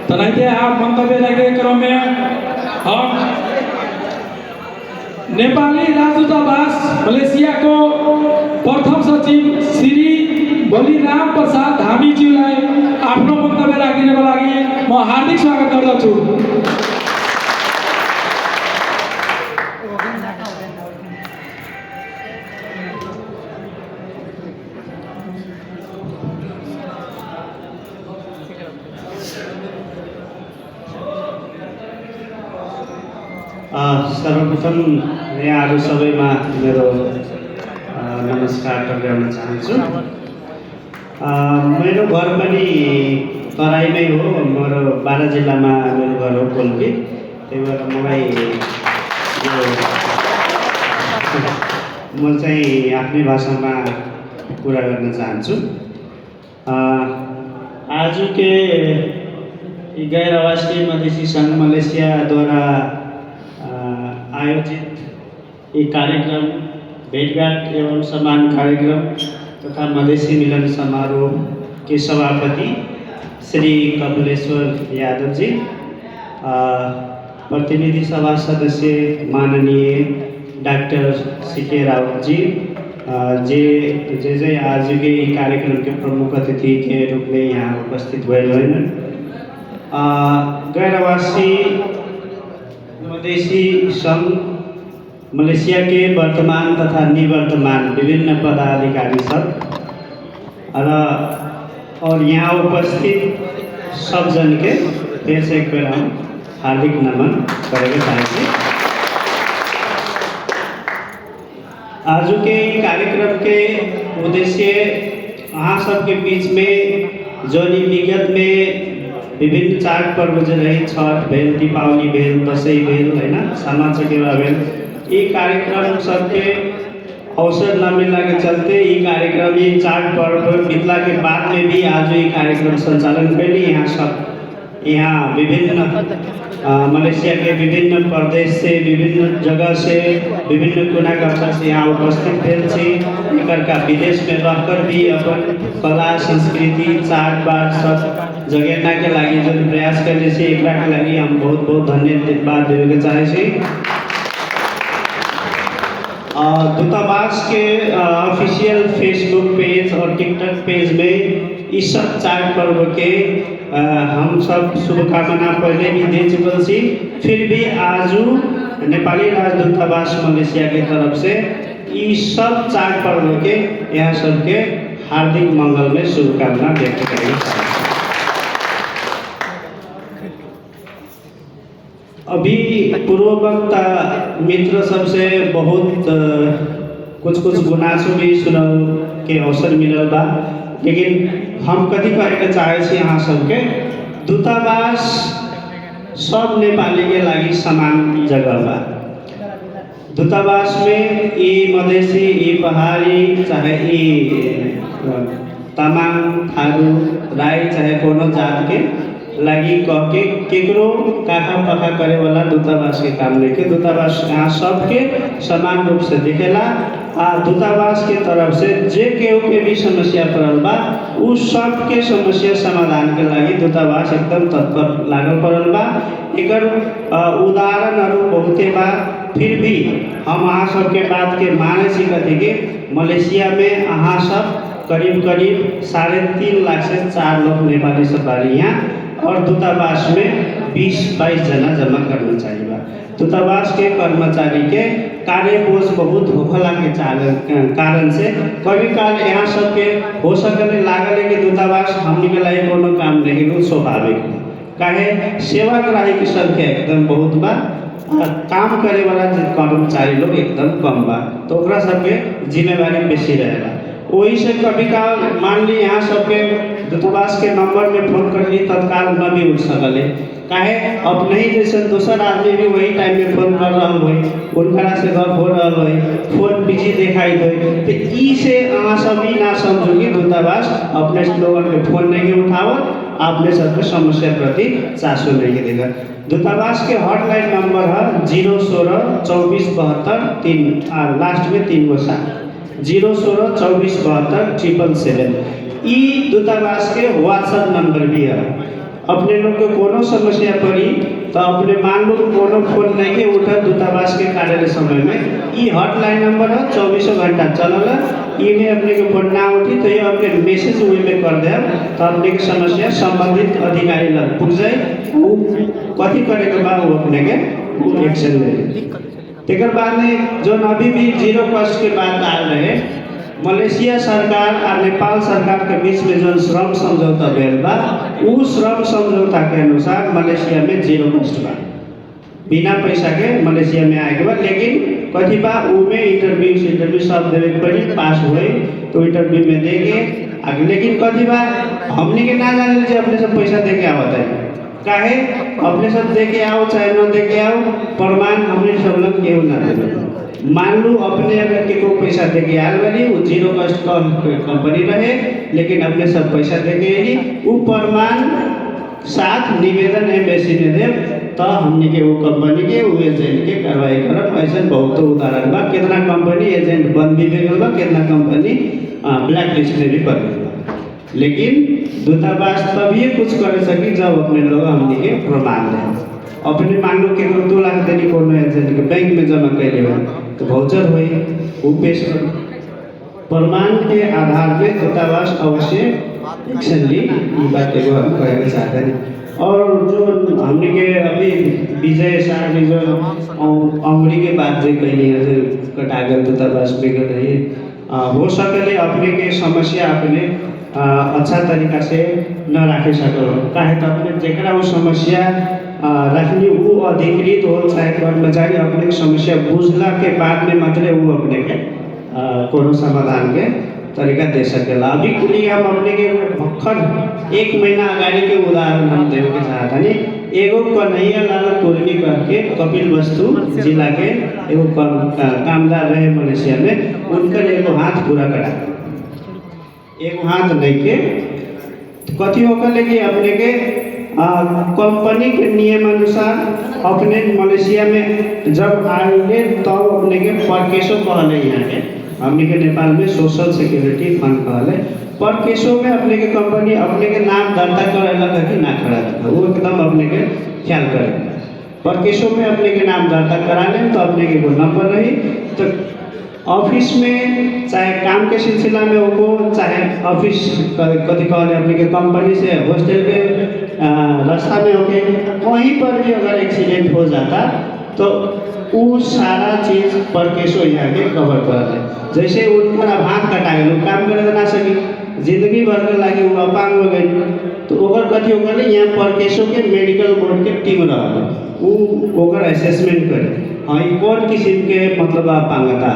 तनाइते आप मंतव्य राख्ने क्रममा हम नेपाली राजदूतावास मलेसियाको प्रथम सचिव श्री बलिराम प्रसाद धामीज्यूलाई आफ्नो मन्तव्य राखिदिनको लागि म हार्दिक स्वागत गर्दछु। सर्वप्रथम यहाँहरू सबैमा मेरो नमस्कार टक्राउन चाहन्छु। मेरो घर पनि तराईमै हो। मेरो बारा जिल्लामा मेरो घर हो कोल्पी। त्यही भएर मलाई म चाहिँ आफ्नै भाषामा कुरा गर्न चाहन्छु। आज के गैर आवासीय मधेसी संघ मलेसियाद्वारा आयोजित एक कार्यक्रम भेंटघाट एवं सम्मान कार्यक्रम तथा मधेसी मिलन समारोह के सभापति श्री कपिलेश्वर यादव जी, प्रतिनिधि सभा सदस्य माननीय डॉक्टर सीके राउत जी, जे आज के कार्यक्रम के प्रमुख अतिथि के रूप में यहाँ उपस्थित भइल होइन। गैरवासी मधेसी संघ मलेशिया के वर्तमान तथा निवर्तमान विभिन्न पदाधिकारी सब और यहाँ उपस्थित सब जन के फिर से एक बार हम हार्दिक नमन करेंगे चाहेंगे। आज के कार्यक्रम के उद्देश्य यहाँ सबके बीच में जो विगत में विभिन्न चाड पर्व जो रही, छठ भेल, दीपावली भेल, दसैँ भेल होइन, सामा चकेवा भेल, ये कार्यक्रम सबके अवसर न मिलने के चलते ये कार्यक्रम ये चाड पर्व बीतला के बाद में भी आज ये कार्यक्रम संचालन कैली। यहाँ विभिन्न मलेशिया के विभिन्न प्रदेश से, विभिन्न जगह से, विभिन्न कोना कक्षा से यहाँ उपस्थित भेल छी। का विदेश में रहकर भी अपन कला संस्कृति चाड बाड सब जगेना के लागि जो प्रयास करने से एक के लागि हम बहुत बहुत धन्यवाद देवे के चाहे छी। दूतावास के ऑफिशियल फेसबुक पेज और टिकटॉक पेज में इस सब चाड पर्व के हम सब शुभकामना पहले भी दे चुकल छी। फिर भी आज नेपाली राजदूतावास मलेशिया के तरफ से इस सब चाड पर्व के यहाँ सबके हार्दिक मंगल में शुभकामना व्यक्त करेंगे। अभी पूर्ववक्ता मित्र सबसे बहुत कुछ गुनासो भी सुनल के अवसर मिलल बा, लेकिन हम कथी कहे के चाहे छी यहाँ सबके दूतावास सब नेपाली के लागि समान जगह बा। दूतावास में ये मधेसी, ये पहाड़ी, चाहे ये तमाम, थारू, राई, चाहे कोनो जात के लगी कह के केकरो काका पका करे वाला दूतावास के काम लेके दूतावास यहाँ सबके समान रूप से दिखेला। दूतावास के तरफ से जे केहू के भी समस्या पड़ल बा उस सब के समस्या समाधान के लगी दूतावास एकदम तत्पर लागल पड़ल बा। एकर उदाहरण बहुते बा। फिर भी हम अहाँ सबके बात के माने छी कथी के मलेशिया में अहाँ सब करीब 3.5 लाख से 4 लाख नेपाली सब बारी यहाँ, और दूतावास में 20-22 जना जमा कर्मचारी बा। दूतावास के कर्मचारी के कार्य बोझ बहुत होखला के कारण से कभी काल यहाँ सबके हो सकले लागल कि दूतावास हमनी के लागि कोनो काम नहीं हो, स्वाभाविक काहे सेवाग्राही की संख्या एकदम बहुत बा, काम करे वाला कर्मचारी लोग एकदम कम बा, तो ओकरा सबके जिम्मेवारी बेसी रहेला। वही से कभी काल मान ली यहाँ सबके दूतावास के नंबर में फोन कर ली तत्काल न भी उठ सकले, काहे अब नहीं जैसे दूसर आदमी भी वही टाइम में फोन कर रहा हो, उनका से गप हो रहा हो, फोन बिजी दिखाई दे, तो ई से अहाँ सभी ना समझो कि दूतावास अपने लोगों के फोन नहीं उठावत, आपने सबके समस्या प्रति चासो नहीं देगा। दूतावास के हॉटलाइन नंबर है 016 24 72 3 लास्ट में 3 गो 7 016 24 72 777। ई दूतावास के व्हाट्सएप नंबर भी है। अपने लोग को कोनो समस्या पड़ी तो अपने मान लो कोनो फोन नहीं के उठा दूतावास के कार्यालय समय में ई हॉटलाइन नंबर है, 24 घंटा चलल। ई में अपने के फोन ना उठी तो ये अपने मैसेज वे में कर दे तो अपने के समस्या संबंधित अधिकारी लग पुग जाए। कथी करे के बाद वो अपने के एक्शन ले। तेकर बाद में जो अभी भी जीरो कॉस्ट के बात आ रहे, मलेशिया सरकार और नेपाल सरकार के बीच में जो श्रम समझौता भेल बा, उ श्रम समझौता के अनुसार मलेशिया में जीरो कॉस्ट बा, बिना पैसा के मलेशिया में आए के बाद। लेकिन कथी बा उ में इंटरव्यू सब देवे के पड़ी, पास हुए तो इंटरव्यू में देंगे आगे। लेकिन कथी बा हमने के ना जाने जे अपने सब पैसा दे के आवत है, काहे अपने सब दे के आओ चाहे न दे के आओ, प्रमाण हमने सब लोग केहू ना दे। मान लो अपने अगर के को पैसा दे के आल वाली वो जीरो कॉस्ट कंपनी रहे, लेकिन अपने सब पैसा दे के आली, वो प्रमाण साथ निवेदन एम्बेसी में दे तो हमने के वो कंपनी के वो एजेंट के कार्रवाई करब। ऐसा बहुत उदाहरण बा, कितना कंपनी एजेंट बंद भी हो गल, कितना कंपनी ब्लैक लिस्ट में भी पड़ गई। लेकिन दूतावास तभी कुछ कर सकी जब अपने लोग हमने के प्रमाण दें। अपने मान लो कि 2 लाख देनी कोनो एजेंट के बैंक में जमा कैले हो तो वाउचर हुई वो पेश करो, प्रमाण के आधार पे दूतावास अवश्य एक्शन ली। ये बात एगो हम कहना चाहते हैं। और जो हमने के अभी विजय शाह ने जो अंगुरी के बात जो कहली है जो कटागल दूतावास में गए रही, हो सकले अपने के समस्या अपने अच्छा तरीका से न रखे सको, काहे तो अपने जरा वो समस्या रखनी वो अधिकृत हो चाहे कर्मचारी अपने समस्या बुझला के बाद में मतलब वो अपने के कोनो समाधान के तरीका दे सकेला। अभी कुली हम अपने के भक्खर 1 महीना अगाड़ी के उदाहरण हम देवे के चाहता नहीं। एगो कन्हैया लाल कुर्मी करके कपिल वस्तु जिला के एगो कामदार रहे मलेशिया में, उनकर एगो हाथ पूरा कटा, एगो हाथ नहीं के कथी होकर लेकिन अपने के कंपनी के नियम अनुसार अपने मलेशिया में जब आएंगे तब अपने के परकेशो कहले, यहाँ के हमने के नेपाल में सोशल सिक्योरिटी फंड कहले, परकेशो में अपने के कंपनी अपने के नाम दर्ता करेला कि ना करा वो एकदम अपने के ख्याल करें। परकेशो में अपने के नाम दर्ता करा लें तो अपने के वो नंबर रही तो ऑफिस में चाहे काम के सिलसिला में हो, चाहे ऑफिस कथी कहले अपने के कंपनी से हॉस्टल के रास्ता में होके कहीं पर भी अगर एक्सीडेंट हो जाता तो वो सारा चीज़ परकेशो यहाँ के कवर कर दे। जैसे उनका हाथ कटा गए, काम करे ना सकी, जिंदगी भर के लागे वो अपांग हो गई तो ओकर कथी हो गए, यहाँ परकेशो के मेडिकल बोर्ड के टीम रहा वो ओकर असेसमेंट करे, हाँ ये कौन किस्म के मतलब अपांगता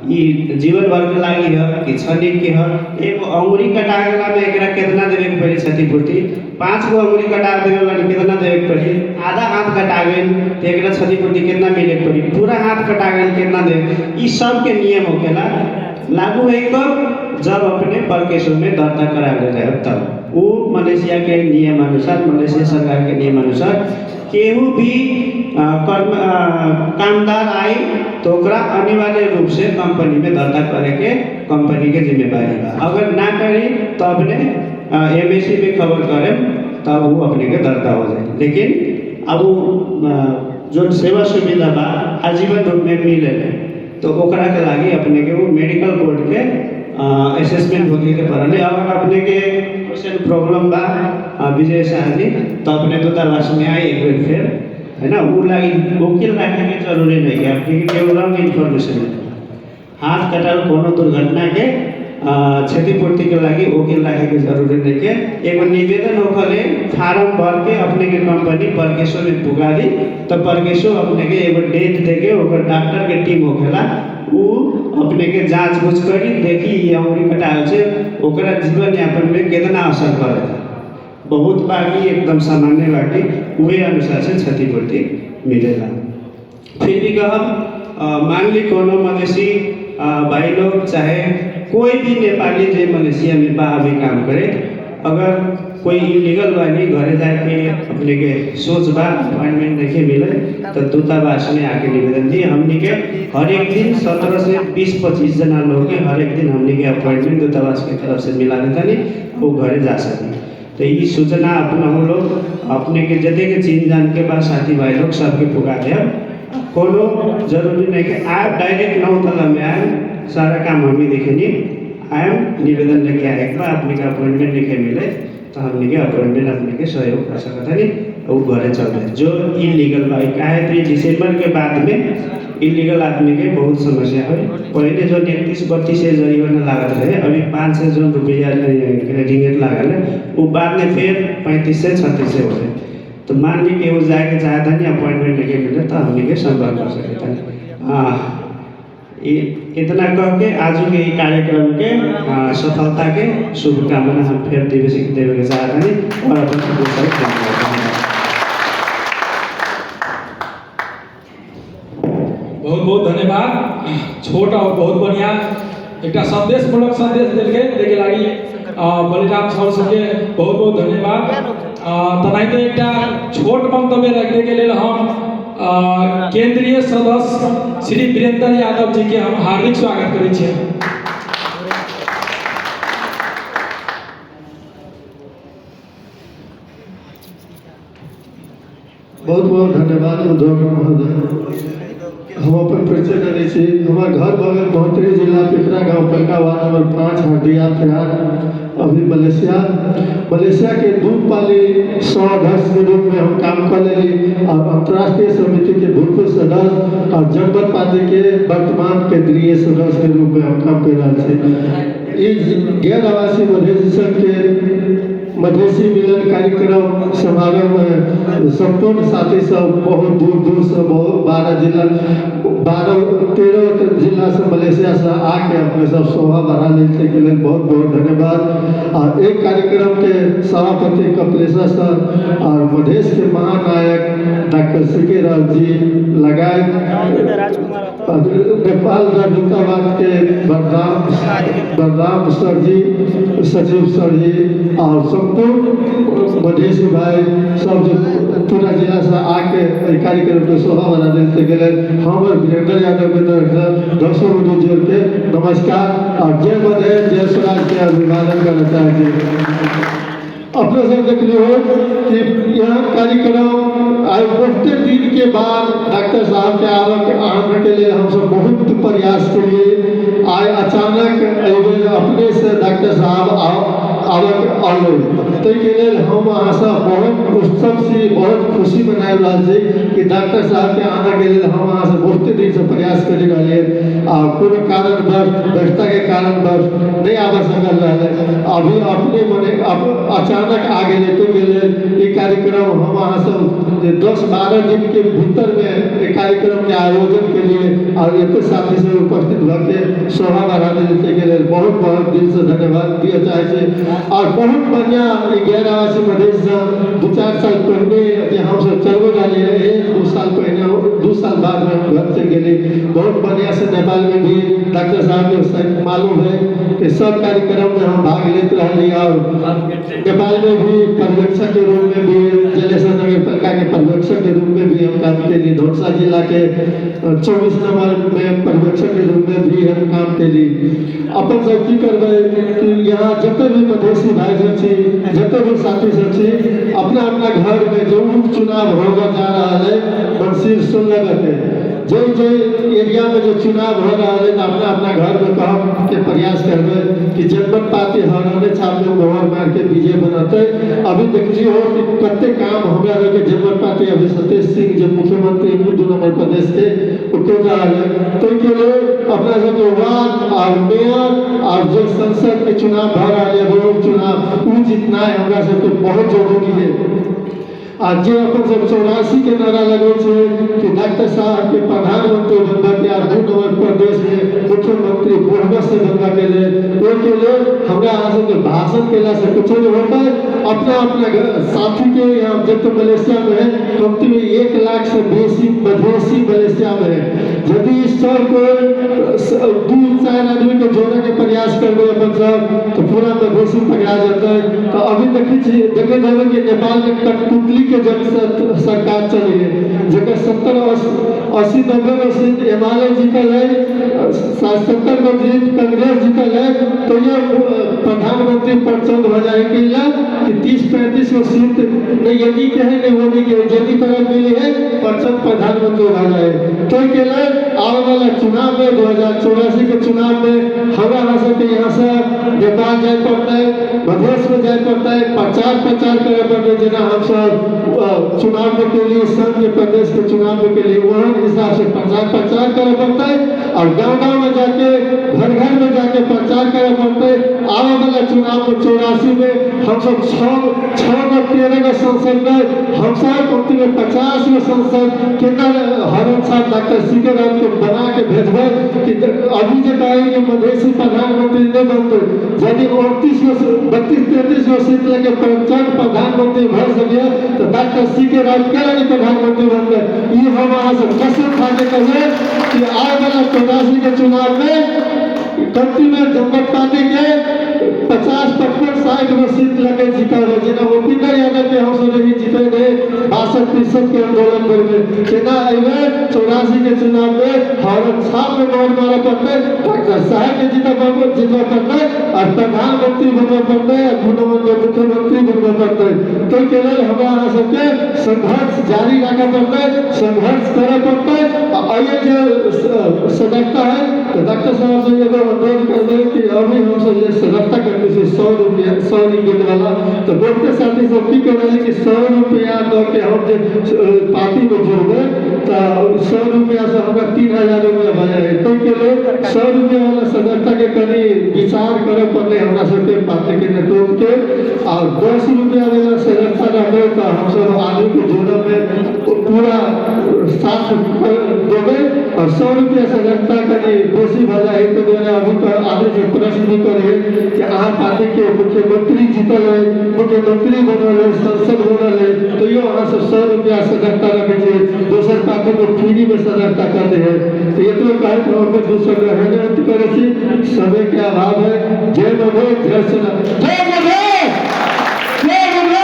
ये जीवन भर के लागी है कि क्षणिक के है। एगो अंगुरी कटा गला में एकरा कितना देवे के पड़ी क्षतिपूर्ति, 5 गो अंगुरी कटा देवे वाली कितना देवे के पड़ी, आधा हाथ कटा गई तो एकरा क्षतिपूर्ति कितना मिले के पड़ी, पूरा हाथ कटा गई कितना देवे। ये सब के नियम होकेला लागू है कब जब अपने परकेशो में दर्ता करा रहे तब वो मलेशिया के नियम अनुसार, मलेशिया सरकार के नियम अनुसार केहू भी कामदार आई तो ओकरा अनिवार्य रूप से कंपनी में दर्ता करे के कंपनी के जिम्मेदारी बा। अगर ना करी तो अपने एमएसी में खबर करें तब वो अपने के दर्ता हो जाए। लेकिन अब जो सेवा सुविधा बा आजीवन रूप में मिले तो ओकरा के लागी अपने के वो मेडिकल बोर्ड के असेसमेंट होके के पड़े। अगर अपने के क्वेश्चन प्रॉब्लम बा विजय शाह जी तो अपने दूतावास में आए एक बार फिर है ना, वो लगी वकील रखने की जरूरी नहीं है, आपके केवल इन्फॉर्मेशन हाथ कटाल कोनो दुर्घटना के क्षतिपूर्ति के लगी वकील रखे के जरूरी नहीं है। एगो निवेदन होकर फार्म भर के अपने के कंपनी परकेशो में पुगा दी तो परकेशो अपने के एगो डेट दे के डॉक्टर के टीम होखेला वो अपने के जांच बूझ करी देखी ये अंगुरी कटाल से ओकरा जीवन यापन में कितना असर पड़ेगा। बहुत बाकी एकदम सामान्य बाकी वही अनुसार से क्षतिपूर्ति मिलेगा। फिर भी कहब मान ली कोनो मलेशी भाई लोग चाहे कोई भी नेपाली जो मलेशिया में बाहर भी काम करे अगर कोई इलीगल बानी घरे जाके अपने के सोच बा अपॉइंटमेंट नहीं मिले तो दूतावास में आके निवेदन दिए। हमने के हर एक दिन 17 से 20-25 जना लोग के हर एक दिन हमने के अपॉइंटमेंट दूतावास की तरफ से मिला देता नहीं वो घरे जा सके। तो ये सूचना अपना हम लोग अपने के जते के चीन जान के बाद साथी भाई लोग सबके पुकार दे। कोनो जरूरी नहीं कि आप डायरेक्ट 9 तला में आए सारा काम हम ही देखेंगे। आए निवेदन लेके आए एक बार अपने का अपॉइंटमेंट लिखे मिले तो हमने के अपॉइंटमेंट अपने के सहयोग कर सकता नहीं वो घरे चल रहे जो इलीगल बाइक आए तो दिसंबर के बाद में इलीगल आदमी के बहुत समस्या है। पहले जो 31-32 से जरिमाना लागत रहे अभी 5 से जो रुपया रिंगेट लागल है वो बाद में फिर 35 से 36 से हो गए। तो मान ली कि वो जाके चाहता नहीं अपॉइंटमेंट लेके मिले तो हमने के संपर्क कर सकता। इतना कह के आज के कार्यक्रम के सफलता के शुभकामना हम फिर देवे के चाहता नहीं और अपन बहुत बहुत धन्यवाद। छोटा और बहुत बढ़िया एक संदेशमूलक संदेश देके लगी बलिराम सर सबके बहुत बहुत धन्यवाद। तनाइते एक छोट मंतव्य रखने के लिए हम केंद्रीय सदस्य श्री वीरेंद्र यादव जी के हम हार्दिक स्वागत करै छियै। बहुत बहुत धन्यवाद उद्योग महोदय। हम अपन परिचय करै छी। हमार घर बगल महोत्तरी जिला पिपरा गांव पलका वार्ड नंबर 5 हरदिया बिहार। अभी मलेशिया के दूध पाली सह-अध्यक्ष के रूप में हम काम कर लेली और अंतर्राष्ट्रीय समिति के भूतपूर्व सदस्य और जनपद पार्टी के वर्तमान केंद्रीय सदस्य के रूप में हम काम कर रहे थे। इस गैर आवासीय मधेसी संघ के मधेसी मिलन कार्यक्रम समारोह में संपूर्ण साथी सब बहुत दूर दूर से बहुत 13 जिला से मलेशिया से आके अपने सब शोभा बढ़ा लेते के लिए बहुत बहुत धन्यवाद। और एक कार्यक्रम के सभापति कपिलेश्वर सर और मधेश के महानायक डॉक्टर सीके राव जी लगाए नेपाल दूतावास के बलराम सर जी सचिव सर जी और संपूर्ण मधेसी भाई सब जो पूरा जिला से आके कार्यक्रम के शोभा बना देते के लिए हम वीरेंद्र यादव के तरफ से दर्शकों को जोड़ के नमस्कार और जय मधेश जय स्वराज के अभिवादन करना चाहते हैं। अपने सब देख लो कि यह कार्यक्रम आज बहुत दिन के बाद डॉक्टर साहब के आने के लिए हम सब बहुत प्रयास के लिए आज अचानक अपने से डॉक्टर साहब आवक आलो तो के लिए हम अहाँ सब बहुत उत्सव से बहुत खुशी मनाए रहा कि डॉक्टर साहब के आने के लिए हम अहाँ से बहुत दिन से प्रयास कर रहे और कोनो कारणवश व्यस्तता के कारणवश नहीं आवा सकल रहे। अभी अपने मने अचानक आगे लेते गेले ये कार्यक्रम हम अहाँ सब 10-12 दिन के भीतर में एक कार्यक्रम के आयोजन के लिए और एक साथी से उपस्थित होकर शोभा बढ़ा देते के लिए बहुत बहुत दिल से धन्यवाद दिया चाहे। और बहुत बढ़िया 11 आवासीय मधेश 2-4 साल पहले हम सब चलबो डाली 2 साल पहले 2 साल बाद में हम घर से गए बहुत बढ़िया से नेपाल में भी डॉक्टर साहब के मालूम है कि सब कार्यक्रम में हम भाग लेते रहे और नेपाल में भी पर्यवेक्षक के रूप में भी जलेश्वर नगर पालिका के पर्यवेक्षक के रूप में भी हम काम के लिए धौसा जिला के 24 नंबर में पर्यवेक्षक के रूप में भी हम काम के लिए अपन सब की करबे कि यहाँ जते भी मधेसी भाई सब छी जते भी साथी सब छी अपना अपना घर में जो चुनाव होगा जा रहा है मंसिर सुन लगते जो एरिया में जो चुनाव हो रहा है अपना अपना घर में कह के प्रयास करबे कि जनपद पार्टी हराने छाप में मोहर मार के विजय बनाते। अभी देखिए हो कि कते काम हमरा के जनपद पार्टी अभी सतीश सिंह जो मुख्यमंत्री 2 नंबर प्रदेश के उनको जा रहे तो के लिए अपना सब वार्ड और मेयर और जो संसद के चुनाव हो रहा है वो चुनाव वो जितना है हमरा सब तो बहुत जरूरी है। आज जो अपन सब 84 के नारा लगे कि डॉक्टर साहब के प्रधानमंत्री बनवा के 2 नंबर प्रदेश में मुख्यमंत्री बोलबा से बनवा के लिए हमरा आज के भाषण केला से कुछ नहीं होता है। अपना अपना साथी के यहाँ जब तो मलेशिया में है कमती में 1 लाख से बेसी मधेसी मलेशिया में है यदि सर को 2-4 आदमी के जोड़े के प्रयास कर दे अपन सब तो पूरा मधेसी पकड़ा जाता है। तो अभी देखे जाए कि नेपाल में कठपुतली के जब सरकार चली है जगह 70-80-90 में सीट हिमालय जीतल है, 70 में सीट कांग्रेस जीतल है। तो ये प्रधानमंत्री प्रचंड हो जाए कि 30-35 में सीट नहीं यदि कहे नहीं वो नहीं यदि तरह मिली है प्रचंड प्रधानमंत्री हो जाए। तो के लिए आने वाला चुनाव में 2084 के चुनाव में हमारा सबके यहाँ से नेपाल जाए पड़ता है, मधेश में जाए पड़ता है, प्रचार करे पड़ता है। जना हम सब चुनाव में के लिए संघ प्रदेश के चुनाव में के लिए वहाँ हिसाब से प्रचार करे पड़ता है और गाँव में जाके घर में जाके प्रचार करे पड़ता है। आने वाला चुनाव में 84 में हम सब 13 का संसद में हम सब कमती में 50 में संसद कितना हर साथ डॉक्टर सीके राम को बना के भेजबे कि अभी जो कहेंगे मधेसी प्रधानमंत्री नहीं बनते यदि 32-33 में सीट लेके प्रधानमंत्री भर सके तो डॉक्टर सीके राम के लिए प्रधानमंत्री बन गए। ये हम वहाँ से कसम खा के कहे कि आने वाला 84 के चुनाव में कमती में जनता पार्टी के 50-55-60 में सीट लगे जीता है। जिना उपिंदर यादव के हम सब जीते गए 62% के आंदोलन करके सेना अइबे 84 के चुनाव में हर साल में वोट मारा पड़ता है, डॉक्टर साहब के जीता पड़ता है और प्रधानमंत्री बनना पड़ता है, मुख्यमंत्री बनना पड़ता है। तो के लिए हमारा सबके संघर्ष जारी रखना पड़ता है, संघर्ष करना पड़ता है। और ये जो सदस्यता है तो डॉक्टर साहब से ये अनुरोध कर दे कि अभी हम सब ये सदस्यता करते थे 100 रुपया 100 ringgit वाला तो बोलते साथी सब की कर रहे कि 100 रुपया दो के हम जो पार्टी में जुड़ गए तो 100 रुपया से हमारा 3000 रुपया बना है। तो के लिए 100 रुपया वाला सदस्यता के कभी विचार करे पड़े हमारा सबके पार्टी के नेतृत्व के और 10 रुपया वाला सदस्यता रहे तो हम सब आदमी के जोड़ों में पूरा साथ देवे और 100 रुपया सदस्यता कभी बेसी भला है। तो अभी आगे से प्रश्न भी करे कि अहाँ पार्टी के मुख्यमंत्री जीतल है, मुख्यमंत्री बनल है, संसद बनल है तो यो अहाँ सब 100 रुपया सदस्यता रखे छे, दोसर पार्टी को फ्री में सदस्यता करते हैं। तो ये तो कहे तो हम दूसरा ग्रहण करे छी समय के अभाव है। जय मधे जय सेना जय मधे जय मधे।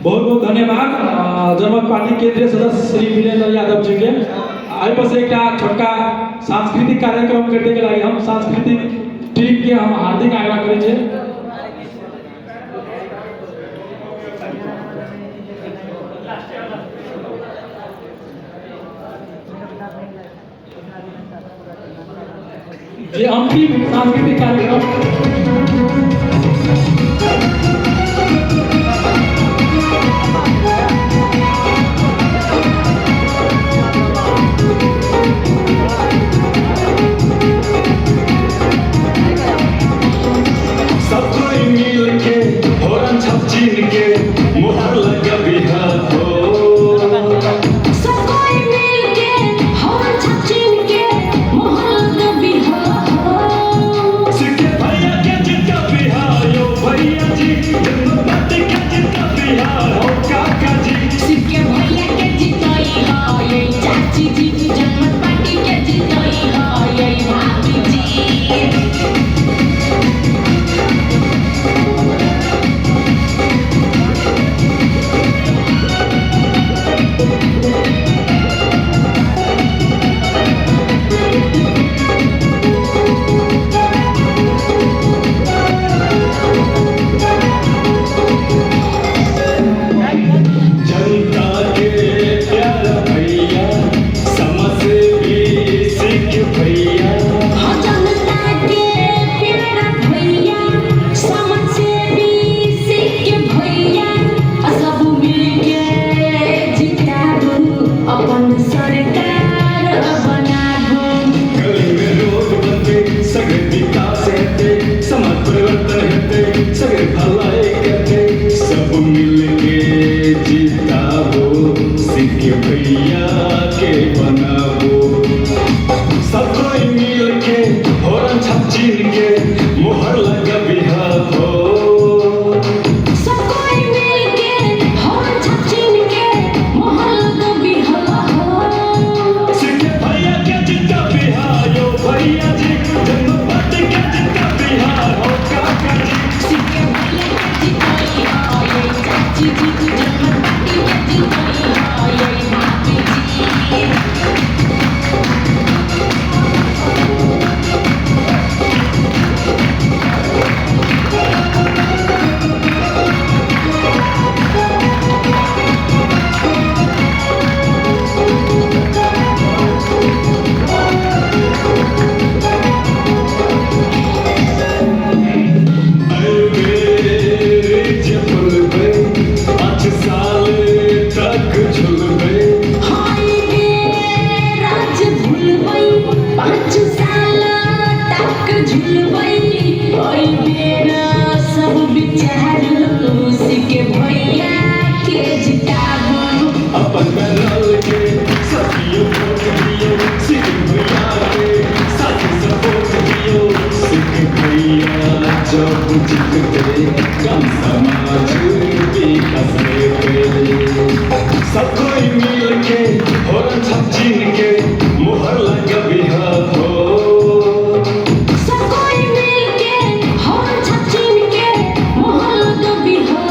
बहुत बहुत धन्यवाद जनमत पार्टी केंद्रीय सदस्य श्री वीरेंद्र यादव जी के। आई बस एक छोटका सांस्कृतिक कार्यक्रम करने के लिए हम सांस्कृतिक टीम के हम हार्दिक आग्रह करें छे। ये अंतिम सांस्कृतिक कार्यक्रम जब जिक्रे कम समाज भी कसरे पे सब कोई मिल के और छप छीन के मोहर लग बिहा हो सब कोई मिलके होर छचिन के मोहल दबी हो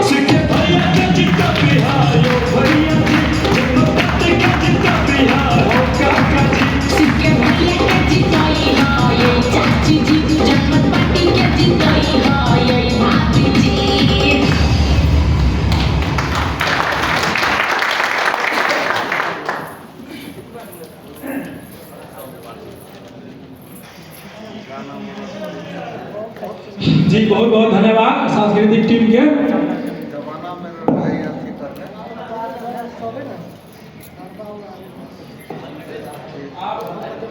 सिके भैया के जिता बिहा यो भैया जी बात के जिता बिहा हो काका जी सिक्के भैया के जिताई हो ये चाची जी जनमत पार्टी के जिताई हो ये भाभी जी जी बहुत बहुत धन्यवाद सांस्कृतिक टीम के।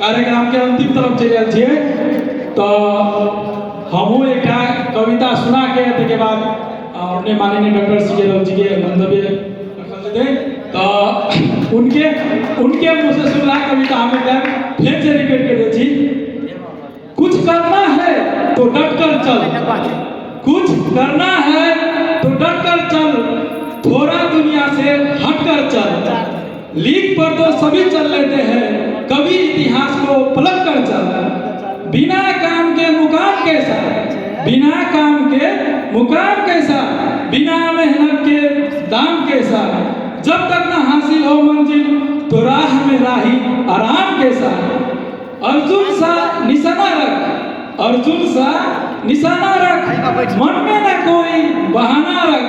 कार्यक्रम के अंतिम तरफ चल जाए छिए तो हमहू एक कविता सुना के तके बाद अपने माननीय डॉक्टर सी के राव जी के मंतव्य रखल जेतै तो उनके मुंह से सुनला कविता हमें फिर से रिपीट कर दै छी। कुछ करना है तो डट कर चल, कुछ करना है तो डट कर चल, थोड़ा दुनिया से हट कर चल। लीक पर तो सभी चल लेते हैं, कभी इतिहास को पलट कर चल। बिना काम के मुकाम कैसा, बिना काम के मुकाम कैसा, बिना मेहनत के दाम कैसा। जब तक न हासिल हो मंजिल तो राह में राही आराम कैसा। अर्जुन सा निशाना रख, अर्जुन सा निशाना रख, मन में न कोई बहाना रख।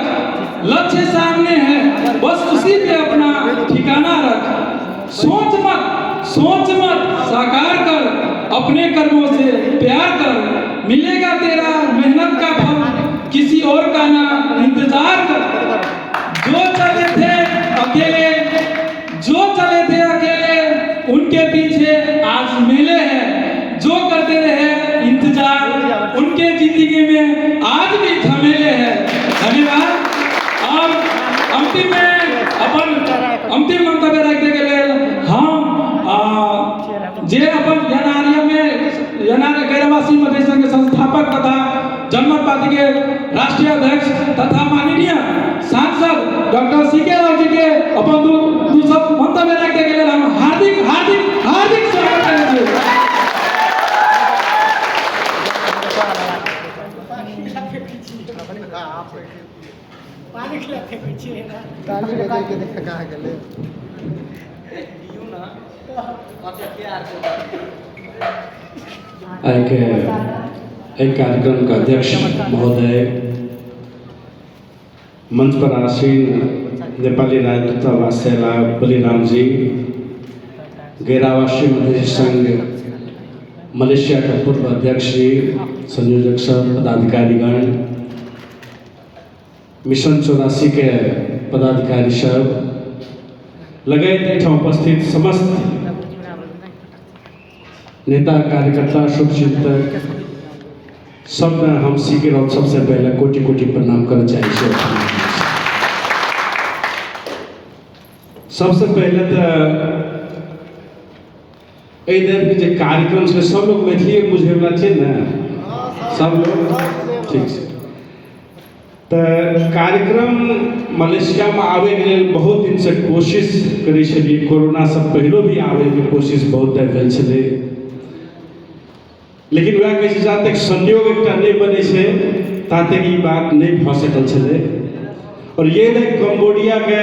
लक्ष्य सामने है बस उसी पे अपना ठिकाना रख। सोच मत साकार कर, अपने कर्मों से प्यार कर। मिलेगा तेरा मेहनत का फल, किसी और का ना इंतजार कर। जो चले थे अकेले, जो चले थे अकेले, उनके पीछे आज मेले हैं। जो करते रहे इंतजार, उनके जिंदगी में आज भी झमेले हैं। धन्यवाद। और अंतिम मंतव्य रखने के लिए हम जे अपन यनार्य गैरवासी मध्य संघ के संस्थापक तथा जनमत पार्टी के राष्ट्रीय अध्यक्ष तथा माननीय सांसद डॉक्टर सी के राव जी के अपन दू सब मंतव्य रखने के लिए हम हार्दिक हार्दिक हार्दिक स्वागत करते हैं। पानी खिलाते पीछे ताली बजा के देखा कहां गेले दियो ना अच्छा प्यार एक कार्यक्रम का अध्यक्ष महोदय, मंच पर आसीन नेपाली राजदूतावास सेला बलिराम जी, गैरावासी मधेसी संघ मलेशिया का पूर्व अध्यक्ष जी, संयोजक सब पदाधिकारीगण, मिशन 84 के पदाधिकारी सब, लगायत उपस्थित समस्त नेता कार्यकर्ता शुभचिंतक सब हम सीके राव सबसे पहले कोटि कोटि प्रणाम कर चाहिए। सबसे पहले तो इधर के कार्यक्रम से सब लोग मैथिली बुझे वाला छे ना, सब लोग ठीक से। तो कार्यक्रम मलेशिया में आवे के लिए बहुत दिन से कोशिश करी छलिए। कोरोना से पहले भी आवे के कोशिश बहुत भेल छले, लेकिन वह कहै छै जहाँ तक संयोग एकटा नहीं बने छे ता तक ई बात नहीं भ सकल छले। और ये कंबोडिया के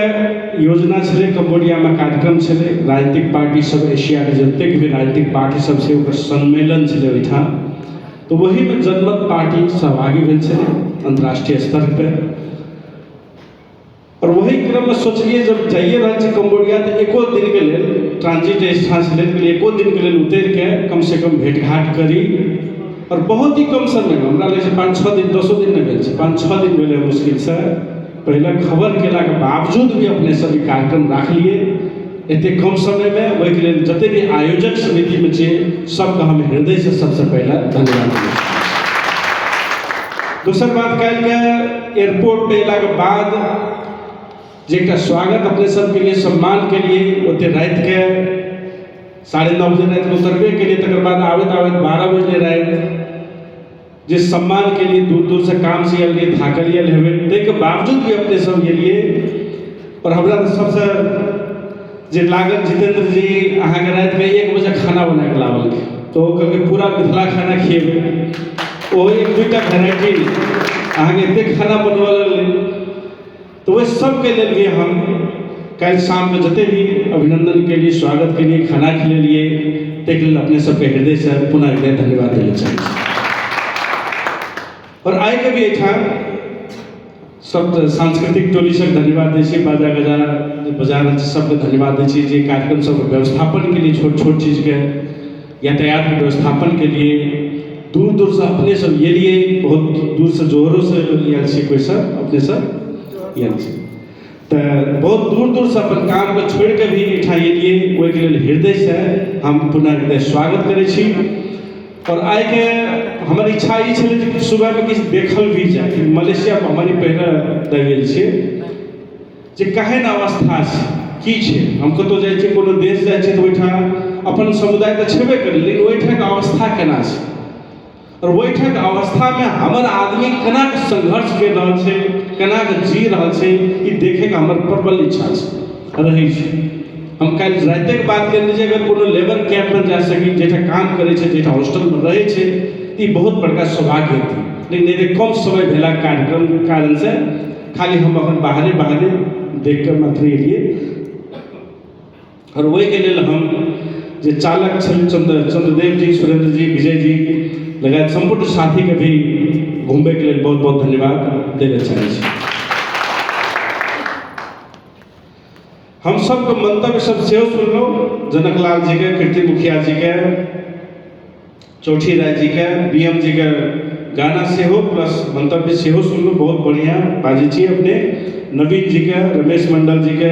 योजना छले, कंबोडिया में कार्यक्रम छले, राजनीतिक पार्टी सब एशिया के जतेक भी राजनीतिक पार्टी सब से ओकर सम्मेलन छले ओहिठाम। तो वही में जनमत पार्टी सहभागी भेल छले अंतर्राष्ट्रीय स्तर पे। और वही क्रम में सोचलिए जब जाइए रहा छे कंबोडिया तो एको दिन के लिए ट्रांजिट स्थान से लेकर एको दिन के लिए उतर के कम से कम भेंट घाट करी। और बहुत ही कम समय में हमरा लगे 5-6 दिन 10 दिन नहीं भेल 5-6 दिन भेले मुश्किल से। पहले खबर केला के बावजूद भी अपने सभी कार्यक्रम राख लिए इतने कम समय में। वही के लिए जते भी आयोजक समिति में छे सबका हम हृदय से सबसे पहले धन्यवाद। दूसर बात कल के एयरपोर्ट पे अला के बाद जेटा स्वागत अपने सब के लिए सम्मान के लिए ओते रात के 9:30 बजे रात उतरबे के लिए तकर बाद आवत 12 बजे रात जिस सम्मान के लिए दूर दूर से काम से आयल रहिए थाकल आयल हेबै ताहिके बावजूद भी अपने सब एलिए। और हमरा तऽ सबसे जे लागल जितेंद्र जी अहाँके राति में 1 बजे खाना बना के लावल तो कहलकै पूरा मिथिला खाना खिएबै। ओ 1-2टा वेराइटी अहाँके एतेक खाना बनबऽ लगलै तो वह सबके लिए हम कल शाम में जते भी अभिनंदन के लिए स्वागत के लिए खाना खिलेलिए ताहिके लेल अपने सबके हृदय से पुनः हृदय धन्यवाद देना चाहिए। और आइ के भी एहिठाम सब सांस्कृतिक टोली सब धन्यवाद दै छी, बाजा गजा बजा रहल छै सबके धन्यवाद दै छी जे कार्यक्रम सब व्यवस्थापन के लिए छोट छोट चीज के यातायात के व्यवस्थापन के लिए दूर दूर से अपने सब एलिए, बहुत दूर से जोरो से आयल छी, कोई सब अपने सब आयल छी तो बहुत दूर दूर से अपन काम के छोड़ के भी एहिठाम एलिए, ओहिके लेल हृदय से हम पुनः हृदय स्वागत करै छी। और आइ के हमर इच्छा ई छलै जे सुबह में किछु देखल भी जाए कि मलेशिया हमारी पहले दऽ गेल छियै जे केहन अवस्था छै की छै। हम कतौ जाइ छियै कोनो देश जाइ छियै तऽ ओहिठाम अपन समुदाय तऽ छेबे करै लेकिन ओहिठामके अवस्था केना छै और ओहिठामके अवस्थामे हमर आदमी केना संघर्ष करि रहल छै, केना जी रहल छै, ई देखैके हमर प्रबल इच्छा छै रहै छै। हम कल राति के बात करें जे अगर कोनो लेबर कैंप में जा सकी जेठा काम करे छै जेठा हॉस्टल में रहे छै ई बहुत बड़का सौभाग्य हेतै। लेकिन एते कम समय भेला कार्यक्रम के कारण से खाली हम अपन बाहरे देख कर मात्र एलिए। और वही के लेल हम जे चालक छल चंद्रदेव जी, सुरेंद्र जी, विजय जी लगायत संपूर्ण साथी के भी घूमबे के लिए बहुत बहुत धन्यवाद देना चाहै छी। हम सबके मंतव्य सब सेहो सुनलहुँ, जनकलाल जी के, कीर्ति मुखिया जी के, चौठी राय जी के, बीएम जी के गाना सेहो प्लस मंतव्य सेहो सुनलहुँ, बहुत बढ़िया बाजी छी अपने। नवीन जी के, रमेश मंडल जी के,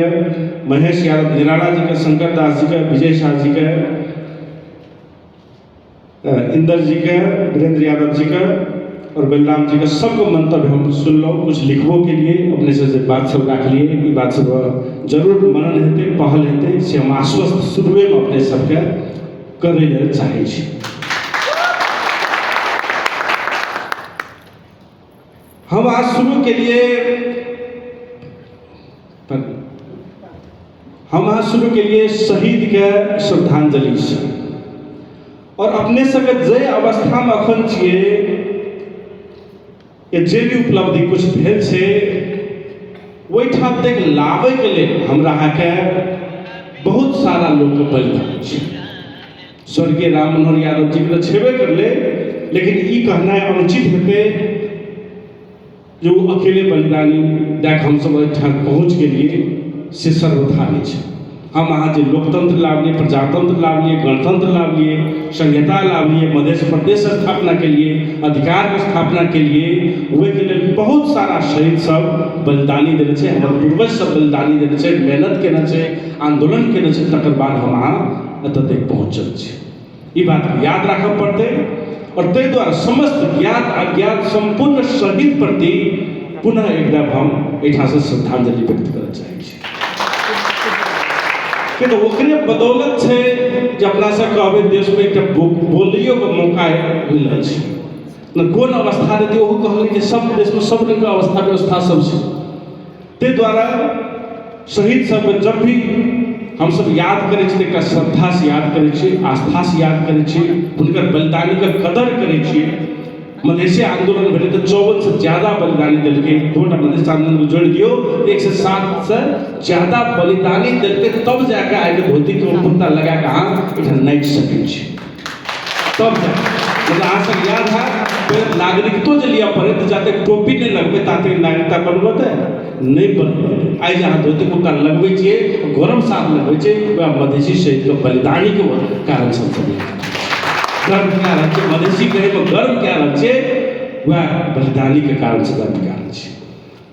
महेश यादव निराला जी के, शंकर दास जी के, विजय शाह जी के, इंदर जी के, वीरेंद्र यादव जी के और बलराम जी का सबको मंतव्य हम सुनलहुँ। कुछ लिखबो के लिए अपने से बात सब रख लिए, ई बात सब जरूर मनन हेतै, पहल हेतै से हम आश्वस्त शुरुए में अपने सबके करै लेल चाहै छी। हम आज शुरू के लिए शहीद के श्रद्धांजलि से और अपने सबके जे अवस्था में अखन छियै या जे भी उपलब्धि कुछ भेल छै ओहिठाम तक लाबै के लेल हमरा अहाँके बहुत सारा लोग के बलिदान छै। स्वर्गीय राम मनोहर यादव जी के छेबे करले लेकिन ई कहनाइ अनुचित हेतै जो अकेले बलिदानी देख हम सब एहिठाम पहुँच गेलिए से सर्वथा नहीं छै। हम अहाँ जे लोकतंत्र लाभलिए, प्रजातंत्र लाभलिए, गणतंत्र लाभलिए, संहिता लाभलिए, मध्य प्रदेश स्थापना के लिए, अधिकार के स्थापना के लिए ओहि के लेल बहुत सारा शहीद सब बलिदानी देने छै, हमर पूर्वज सब बलिदानी देने छै, मेहनत केने छै, आंदोलन केने छै, तकर बाद हम अहाँ एतऽ तक पहुँचल छी। ई बात याद राखऽ पड़तै और ताहि दुआरे समस्त ज्ञात अज्ञात संपूर्ण शहीद प्रति पुनः एकदम हम एहिठाम से श्रद्धांजलि व्यक्त करऽ चाहै छी। कि तो ओकरे बदौलत छै जे अपना सब कहबै देश में एकटा बोलियो के मौका मिलल छै। न कोन अवस्था रहतै ओहो कहलै कि सब देश में सब रंग के अवस्था व्यवस्था सब छै। ताहि दुआरे शहीद सब जब भी हम सब याद करै छी एकटा श्रद्धा से याद करै छी, आस्था से याद करै छी, हुनकर बलिदानी के कदर करै छी। मधेसी आंदोलन भेलै तऽ 54 से ज्यादा बलिदानी देलकै, दूटा मधेसी आंदोलन जोड़ि दियौ 107 से ज्यादा बलिदानी देलकै, तब जाके आगे धोती के कुर्ता लगा के अहाँ एहिठाम नाचि सकै छी। तब मतलब अहाँ सब याद है नागरिकतो जे लिअ पड़े तऽ जाते टोपी नहीं लगबै ताते नागरिकता बनबतै नहीं बनबै। आइ जे अहाँ धोती कुर्ता लगबै छियै गौरव साथ लगबै छै वह मधेसी शहीद के बलिदानी के कारण सब गर्व क्या रहल छै, मधेसी कहे में गर्व क्या रहल छै वह बलिदानी के कारण से गर्व क्या रहल छै।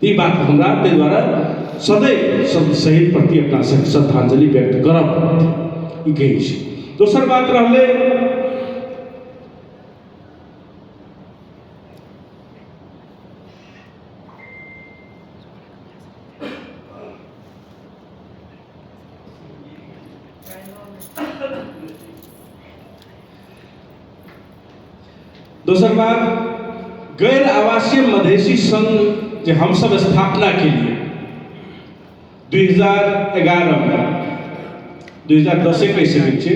ई बात हमरा ताहि दुआरे सदैव सब शहीद प्रति अपना श्रद्धांजलि व्यक्त करब पड़त, ई कहै छी। दोसर बात रहलै दोसर बात गैर आवासीय मधेसी संघ जो हम सब स्थापना के लिए 2011 में 2010 कैसे बीचे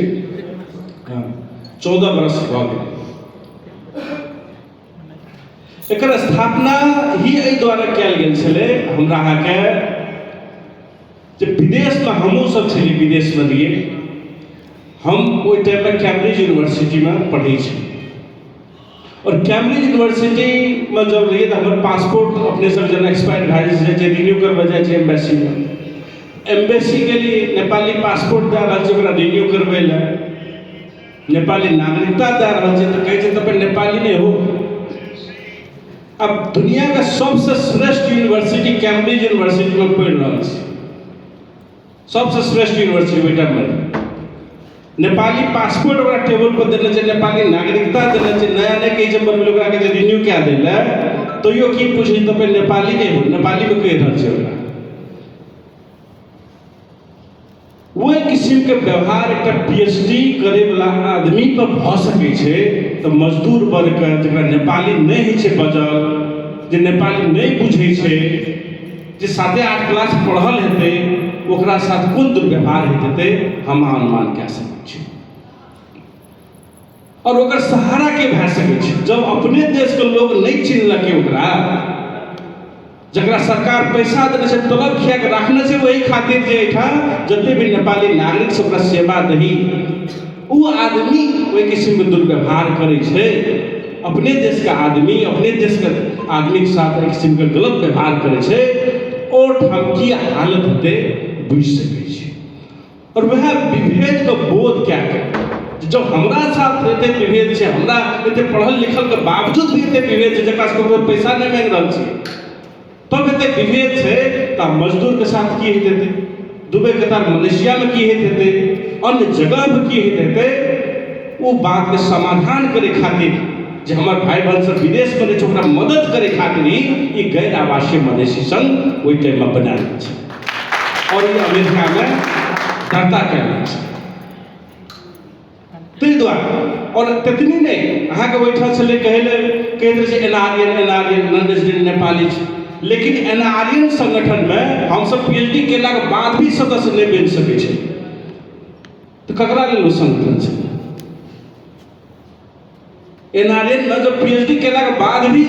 14 वर्ष भऽ गेल। एकर स्थापना ही एहि द्वारा कयल गेल छलै हमरा अहाँके जे विदेश में हमहूँ सब छलियै, विदेश में रहियै हम ओहि टाइम में कैम्ब्रिज यूनिवर्सिटी में पढ़ै छी और कैम्ब्रिज यूनिवर्सिटी में जब रहियै तऽ हमर पासपोर्ट अपने सब जेना एक्सपायर भए जाइ छै, रिन्यू करबऽ जाइ छै एम्बेसी में, एम्बेसी के लिए नेपाली पासपोर्ट दए रहल छै ओकरा रिन्यू करबै लए, नेपाली नागरिकता दए रहल छै तऽ कहै छै तपाईँ नेपाली नहि हो। अब दुनिया का सबसे श्रेष्ठ यूनिवर्सिटी कैम्ब्रिज यूनिवर्सिटी में पढ़ि रहल छी, सबसे श्रेष्ठ यूनिवर्सिटी ओहि टाइम में नेपाली पासपोर्ट ओकरा टेबल पर देने छै, नेपाली नागरिकता देने छै, नया नया कई जब बनबै ओकरा के रिन्यू कए दै लए तैयो की पूछै तपाईँ नेपाली नहीं हो, नेपाली में कहि रहल छै ओकरा। वही किस्म के व्यवहार एक पीएचडी करे वाला आदमी पर भ सकै छै तो मजदूर वर्ग के जकरा नेपाली नहीं होइ छै बजल, जे नेपाली नहीं बुझै छै, जे 7-8 क्लास पढ़ल हेतै ओकरा साथ कोन दुर्व्यवहार हेतै हम अनुमान कए सकै छी। और ओकर सहारा के भए सकै छै जब अपने देश के लोग नहीं चिन्हलकै ओकरा, जकरा सरकार पैसा देने छै तलब खिया के रखने छै वही खातिर जे एहिठाम जते भी नेपाली नागरिक से ओकरा सेवा दही वो आदमी वही किस्म के दुर्व्यवहार करे छै। अपने देश का आदमी अपने देश के आदमी के साथ एक किस्म के गलत व्यवहार करे छै और हम की हालत हेतै बुझ सकै छी। और वह विभेद का बोध क्या के जब हमरा साथ एते विभेद छै, हमरा एते पढ़ल लिखल के बावजूद भी एते विभेद छै, जकरा से पैसा नहीं मांग रहल छी तब एते विभेद छै तऽ मजदूर के साथ की हेतै, दुबई कतार मलेशिया में की हेतै, अन्य जगह में की हेतै, वो बात के समाधान करे खातिर जे हमर भाई बहन सब विदेश में रहै छै ओकरा मदद करे खातिर ही ई गैर आवासीय मधेसी संघ ओहि टाइम में बनायल छै और ई अमेरिका में दर्ता कयल छै। ताहि दुआरे और ततनी नहीं अहाँके ओहिठाम छलै कहै रहै छै एनआरएन नॉन रेजिडेंट नेपाली छै, लेकिन एनआरएन संगठन में हम सब पीएचडी केला के बाद भी सदस्य नहीं बन सकै छै तो ककरा लेल ओ संगठन छै। एनआरएन में जब पीएचडी केला के बाद भी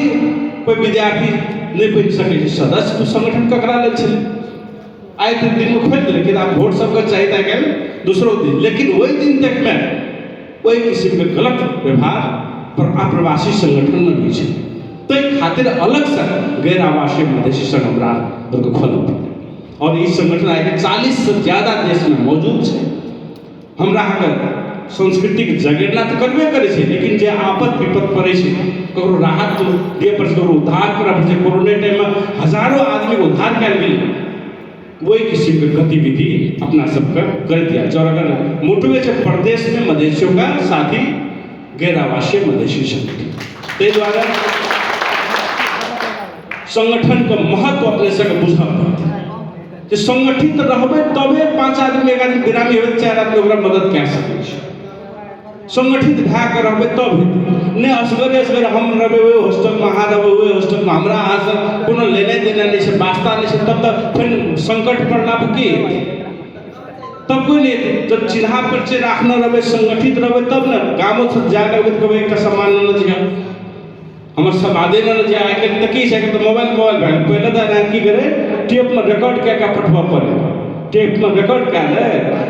कोई विद्यार्थी नहीं बन सकै छै सदस्य तो संगठन ककरा लेल छै। आए दिन में खोल दे लेकिन आप वोट सबके चाहिए क्या दूसरों दिन, लेकिन वही दिन तक में वही किसी के गलत व्यवहार पर अप्रवासी संगठन में भी है तो एक खातिर अलग से गैर आवासीय मधेसी संघ हमरा को खोलना पड़े और इस संगठन आए 40 से ज्यादा देश में मौजूद है। हमरा संस्कृति के जगेरना तो करबे करे छै, लेकिन जे आपद विपद पड़े छै ककरो राहत दिए पर ककरो उद्धार करब जे कोरोना टाइम में हजारों आदमी को उद्धार कयल गेल वही किसी के गतिविधि अपना सबके कर दिया। और अगर मोटवे छै प्रदेश में मधेसियों का साथी गैर आवासीय मधेसी संगठन, ताहि द्वारा संगठन के महत्व अपने से बुझा पड़त। संगठित रहबै तबे 5 आदमी 1 आदमी बिरामी हो 4 आदमी ओकरा मदद कए सकै छै। संगठित भए के रहबै तब हेतै, नहीं असगरे हम रहबै ओहि हॉस्टल में अहाँ रहबै ओहि हॉस्टल में हमरा अहाँ से कोनो लेने देने नहीं छै, वास्ता नहीं छै, तब तक फिर संकट पड़ला पर की तब कोई नहीं हेतै। जब चिन्हा परिचय राखने रहबै संगठित रहबै तब ने गामो से जा करबै तऽ कहबै एकटा सामान लेने छियै हमर समादे न जे आइ काल्हि तऽ की छै तऽ मोबाइल भए पहिले तऽ एना की करे टेप में रिकॉर्ड कए के पठबऽ पड़े, टेप में रिकॉर्ड कए ले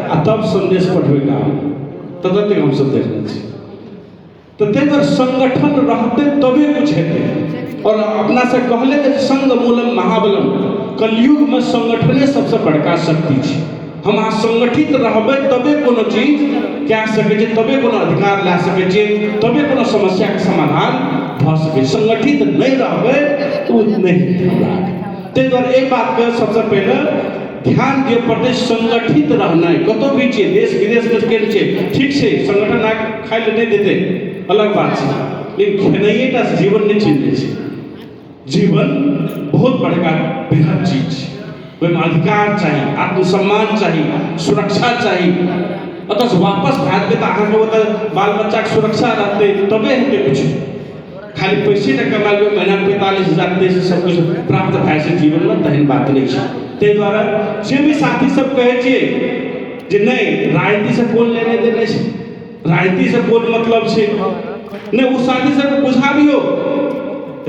आ तब संदेश पठबै काम तब तक हम सब देखने छी। तो तेकर संगठन रहते तबे कुछ हेतै और अपना से कहले जे संग मूलम महाबलम कलयुग में संगठने सबसे बड़का शक्ति छै। हम अहाँ संगठित रहबै तबे कोनो चीज कए सकै छै, तबे कोनो अधिकार लए सकै छै, तबे कोनो समस्या के समाधान भऽ सकै। संगठित नहीं रहबै तो नहीं हमरा। ताहि दुआरे एहि बात के सबसे पहले ध्यान दिए पड़ते संगठित रहना कतौ भी छै देश विदेश में केहन छै ठीक छै संगठन आ खाइ ले नहीं देते अलग बात छै, लेकिन खेनाइटा जीवन नहीं चिन्ह छै। जीवन बहुत बड़का बृहद चीज छै, ओहिमे अधिकार चाहिए, आत्मसम्मान चाहिए, सुरक्षा चाहिए। अतः वापस भाग में तो अहाँके बाल बच्चा के सुरक्षा रहते तबे हेतै कुछ। खाली पैसे न कमाल में महीना 45,000 दे से सब कुछ प्राप्त भए छै जीवन में तहन बात नहीं छै। ताहि दुआरे जे भी साथी सब कहै छियै जे नहीं राजनीति से कोन लेने देने छै, राजनीति से कोन मतलब छै, नहीं उस साथी सबके बुझाबियो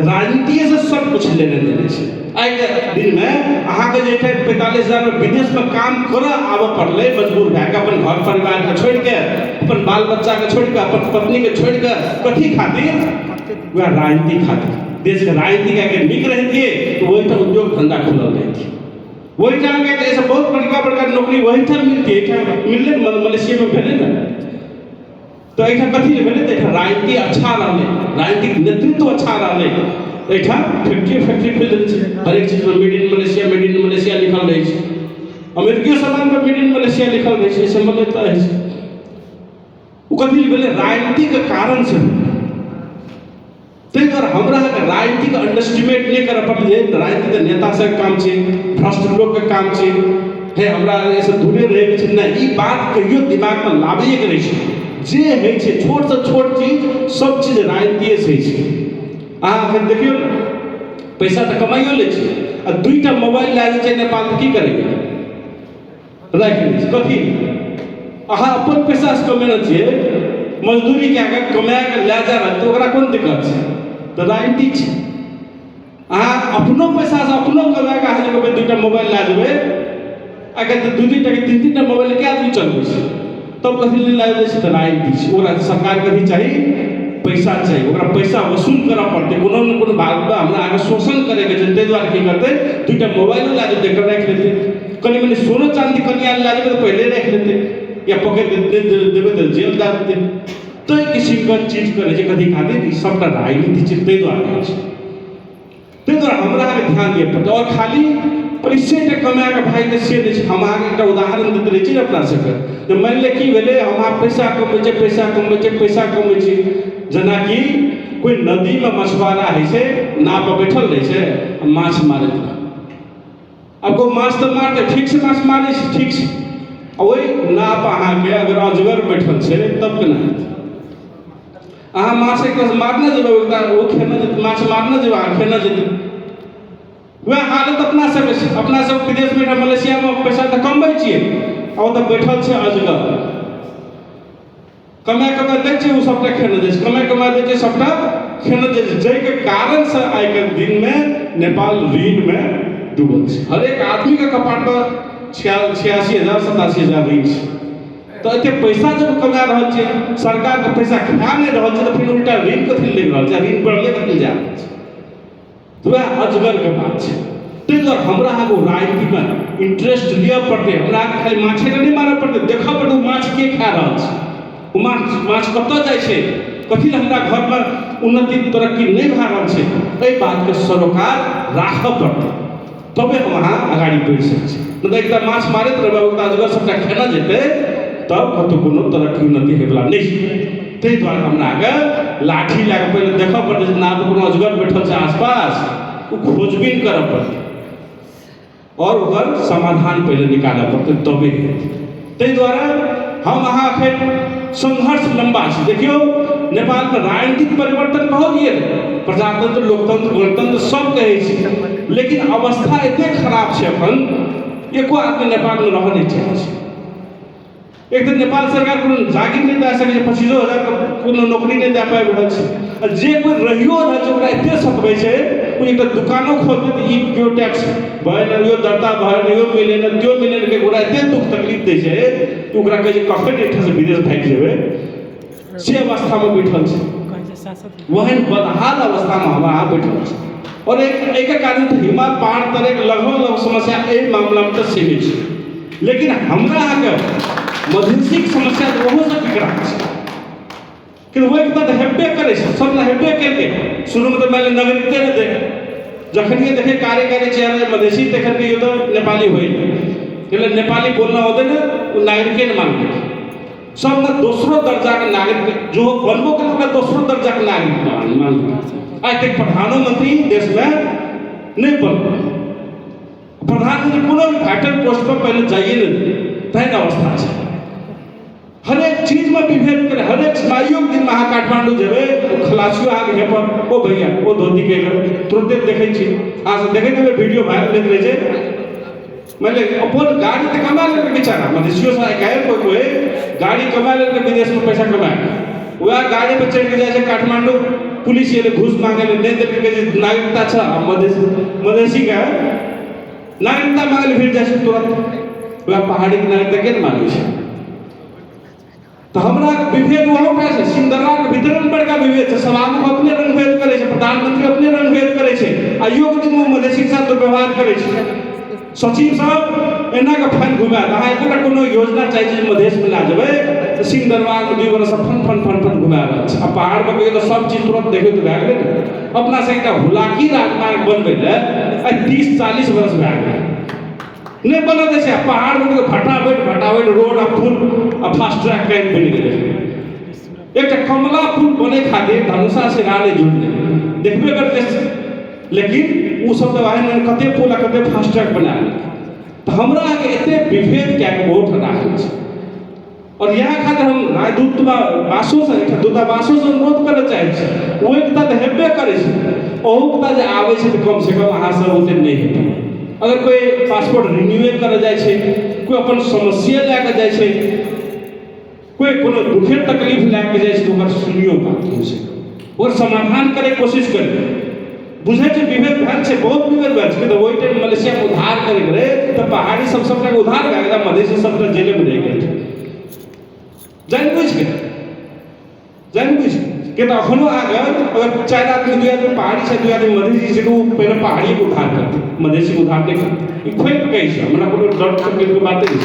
राजनीति से सब कुछ लेने देने छै। आइ के दिन में अहाँके जे 45,000 में विदेश में काम करऽ आबऽ पड़लै मजबूर भए के अपन घर परिवार के छोड़ के, अपन बाल बच्चा के छोड़ के, अपन पत्नी के छोड़ के, कथी खातिर? वह राजनीति खातिर। देश के राजनीति के अगर नीक रहतियै तो वही ठाम उद्योग धंधा खुलल रहतियै, वही ठाम के ऐसे बहुत बड़का बड़का नौकरी वही ठाम मिलतियै। मिलले मलेशिया में भेलै ना, तो एहिठाम कथी भेलै तऽ एहिठाम राजनीति अच्छा रहलै, राजनीतिक नेतृत्व अच्छा रहलै। एहिठाम फैक्ट्री खुलि देने छै, हर एक चीज में मेड इन मलेशिया लिखल रहै छै, अमेरिकी सामान पर मेड इन मलेशिया लिखल रहै छै, ऐसे मतलब तऽ है ओ कथी भेलै राजनीति के कारण से। ताहि दुआरे हमरा राजनीति के अंडरस्टिमेट नहीं करऽ पड़लै। राजनीति के नेता से काम छै, भ्रष्ट लोग के काम छै, है हमरा ऐसे दूरे रहे के छै। नहीं ई बात कहियो दिमाग में लाबैए के रहै छै। जे है छै छोट से छोट चीज सब चीज राजनीतिए से है छै। अहाँ अखन देखियौ पैसा तऽ कमाइयो लै छै आ 2टा मोबाइल लए जाइ छै नेपाल तऽ की करैए राखि लै छै। कथी अहाँ अपन पैसा से कमेने छियै, मजदूरी कए के कमा के लए जा रहल तऽ ओकरा कोन दिक्कत छै? तऽ राजनीति छै। अहाँ अपनो पैसा से अपनो कमा के अहाँ जब 2टा मोबाइल लए जेबै, अगर तऽ 2-2टा के 3-3टा मोबाइल क्या आदमी चलबै छै, तब कथी ले लए जाइ छै? तऽ राजनीति छै। ओकरा सरकार कथी चाही? पैसा चाहिए, ओकरा पैसा वसूल करऽ पड़तै कोनो न कोनो भाग में। हमरा आगे शोषण करे के छै, ताहि दुआरे की करतै 2टा मोबाइलो लए जेतै, राखि लेतै, कनि मनि सोनो चांदी कनिया लए जेबै तऽ पहले राखि लेतै, या पकड़ देबै तऽ जेल दए देतै। ताहि किसिम के चीज करे छै कथी खातिर? ई सबटा राजनीति छै। ताहि दुआरे छै, ताहि दुआरे हमरा आगे ध्यान दिअ पड़तै। और खाली पैसे टा कमा के भाई के से नहीं छै। हम अहाँके एकटा उदाहरण दैत रहै छी ने अपना सबके, तऽ मानि ले की भेलै हम अहाँ पैसा कमै छै, पैसा कमै छै। जेनाकि कोई नदी में मछुआरा है छै, नाव पर बैठल रहे छै, माछ मारैत रह। अब कोई माछ तऽ मारतै, ठीक से माछ मारै छै, ठीक छै। वही नाव पर अहाँके अगर अजगर बैठल छै तब केना हेतै? अहाँ माछ एक तरह मारने जेबै, ओ खेने जेतै, माछ मारने जेबै, अहाँ खेने जेतै। वह हालत अपना सबके छै। अपना सब विदेश में मलेशिया में पैसा तऽ कमबै छियै, आ ओतऽ बैठल छै अजगर, कमा दै छै, ओ सबटा खेने जाइ छै, कमा दै छै, सबटा खेने जाइ छै। जाहिके कारण से आइ के दिन में नेपाल ऋण में डूबल छै। हर एक आदमी के कपाट पर 86,000-87,000 ऋण छै। तो एते पैसा जब कमा रहल छै, सरकार के पैसा खा नहीं रहल छै, तो फिर उल्टा ऋण कथी ले रहल छै? ऋण बढ़ले कथी जा रहल छै? तो वह अजगर के बात छै। ताहि दुआरे हमरा अहाँके राजनीति में इंटरेस्ट लिअ पड़तै। हमरा अहाँके खाली माछे नहीं मारऽ पड़तै, देखऽ पड़तै माछ के खा रहल छै, ओ माछ कतऽ जाइ छै, कथी हमरा घर में उन्नति तरक्की नहीं भए रहल छै। एहि बात के सरोकार राखऽ पड़तै, तबे हम अहाँ आगाड़ी बढ़ि सकै छी। मतलब एकटा माछ मारैत रहबै, ओकरा अजगर सबटा खेना जेतै, तब कतौ कोनो तरक्की उन्नति होइवला नहीं छै। ताहि दुआरे हमरा आगे लाठी लए कऽ पहिले देखऽ पड़तै जे नाव पर कोनो अजगर बैठल छै आसपास, ओ खोजबीन करऽ पड़तै और ओकर समाधान पहिले निकालऽ पड़तै, तबे हेतै। ताहि दुआरे हम अहाँ एखन संघर्ष लंबा छै। देखियौ नेपाल में राजनीतिक परिवर्तन बहुत ये, प्रजातंत्र, लोकतंत्र, गणतंत्र सब कहै छै, लेकिन अवस्था एते खराब छै अखन, एको आदमी नेपाल में रह नहीं चाहै छै। एक तो नेपाल सरकार कोनो जागिर नहीं दे सकै छै, 25,000 के कोनो नौकरी नहीं दे पाबि रहल छै। जे कोई रहियो रहल छै ओकरा एते सतबै छै, ओ एकटा दुकानो खोलतै तऽ ई क्यों टैक्स भय नहि यो दर्ता भय नहि यो मिले न त्यो मिले न के ओकरा एते दुख तकलीफ दै छै कि ओकरा कहै छै कखन एठाम से विदेश भागि जेबै, से अवस्था में बैठल छै। वहन बदहाल अवस्था में हम अहाँ बैठल छै। और एक कारण तऽ हिमाल पहाड़ तरह लगभग समस्या एहि मामला में तऽ सीमित छै। लेकिन हमरा अहाँके मधुशिक समस्या ओहो से बिकराल छै, कि वो एक तऽ हेबे करे छै, सब ना हेबे करके शुरू में तो मैंने नागरिकते नहीं देखे, जखन ये देखे कार्यकारी चेहरा मधेसी देखन के तो नेपाली होई, એટલે नेपाली बोलना होते ना वो नागरिके नहीं मानते, सब ना दूसरो दर्जा के नागरिक जो बनबो के लोग दूसरो दर्जा के नागरिक मान। आज तक प्रधानमंत्री देश में नहीं बन, प्रधानमंत्री कोनो भी वाइटल पोस्ट पर पहले जाइए नहीं, तहन अवस्था है। हर एक चीज में विभेद करे, हर एक स्नायुक दिन में अहाँ काठमांडू जेबे तो खलासियो आगे हे पर ओ भैया ओ धोती के तुरंते देखे छी, अहाँ से देखे देबे वीडियो वायरल होइत रहे छै। मतलब अपन गाड़ी तो कमा लेके बेचारा मधेसियो से काहे कोई गाड़ी कमा लेके विदेश में पैसा कमाए, वह गाड़ी पे चढ़ के जाए छै काठमांडू, पुलिस ये घूस मांगे ले नहीं देके के नागरिकता छ मधेसी का नागरिकता मांगे फिर जाए छै तुरंत, वह पहाड़ी के नागरिकता के मांगे छै। तो हमरा विभेद वहाँ पे छै, सिंदरवा के भीतर में बड़का विभेद छै, सभामुख अपने रंग भेद करे छै, प्रधानमंत्री अपने रंग भेद करे छै, आयोग दिन में मधेसी के साथ दुर्व्यवहार करे छै। सचिव साहब एना के फन घुमा अहाँ एकोटा कोनो योजना चाहिए जे मधेश में ला जेबै तो सिंह दरबार में 2 वर्ष फन घुमा रहल छै, आ पहाड़ पर कहियो तो सब चीज तुरंत देखे तो भए गेलै। अपना से एकटा हुलाकी राजमार्ग बनबै ले 30-40 वर्ष भए गेलै, नहीं बनल छै। पहाड़ में तो फटाफट रोड आ पुल आ फास्ट ट्रैक ट्रेन बनि गेलै। एकटा कमला पुल बने खातिर धनुषा से रानी जुड़ले देखबे करते, लेकिन वो सब तो वाहन कते पुल आ कते फास्ट ट्रैक बना। तो हमरा के एते विभेद क्या के बहुत राखल छै, और यहाँ खातिर हम राजदूतावासों से दूतावासों से अनुरोध करे चाहे छी, वो एकता तो हेबे करे छै, ओहुकता जे आबै छै तो कम से कम अहाँ सब ओते नहीं हेतै। अगर कोई पासपोर्ट रिन्यूअल करे जाए छै, कोई अपन समस्या लेके जाए छै, कोई कोनो दुखे तकलीफ लेके जाए छै तो ओकर सुनियो बात हो छै, और समाधान करे कोशिश करे। बुझे छै विभेद भेल छै, बहुत विभेद भेल छै, तो ओहि टाइम मलेशिया में उधार करे रहे तो पहाड़ी सब सबटा उधार भए गेल, मधेसी सबटा जेले में रह गेल जानबुझ के। तो अखनो अगर 4 आदमी 2 आदमी पहाड़ी से 2 आदमी मधेसी से तो पहले पहाड़ी के उधार करते, मधेसी के उधार नहीं करते। ई खोल के कहै छै, हमरा कोनो डर तकलीफ के बात नहीं।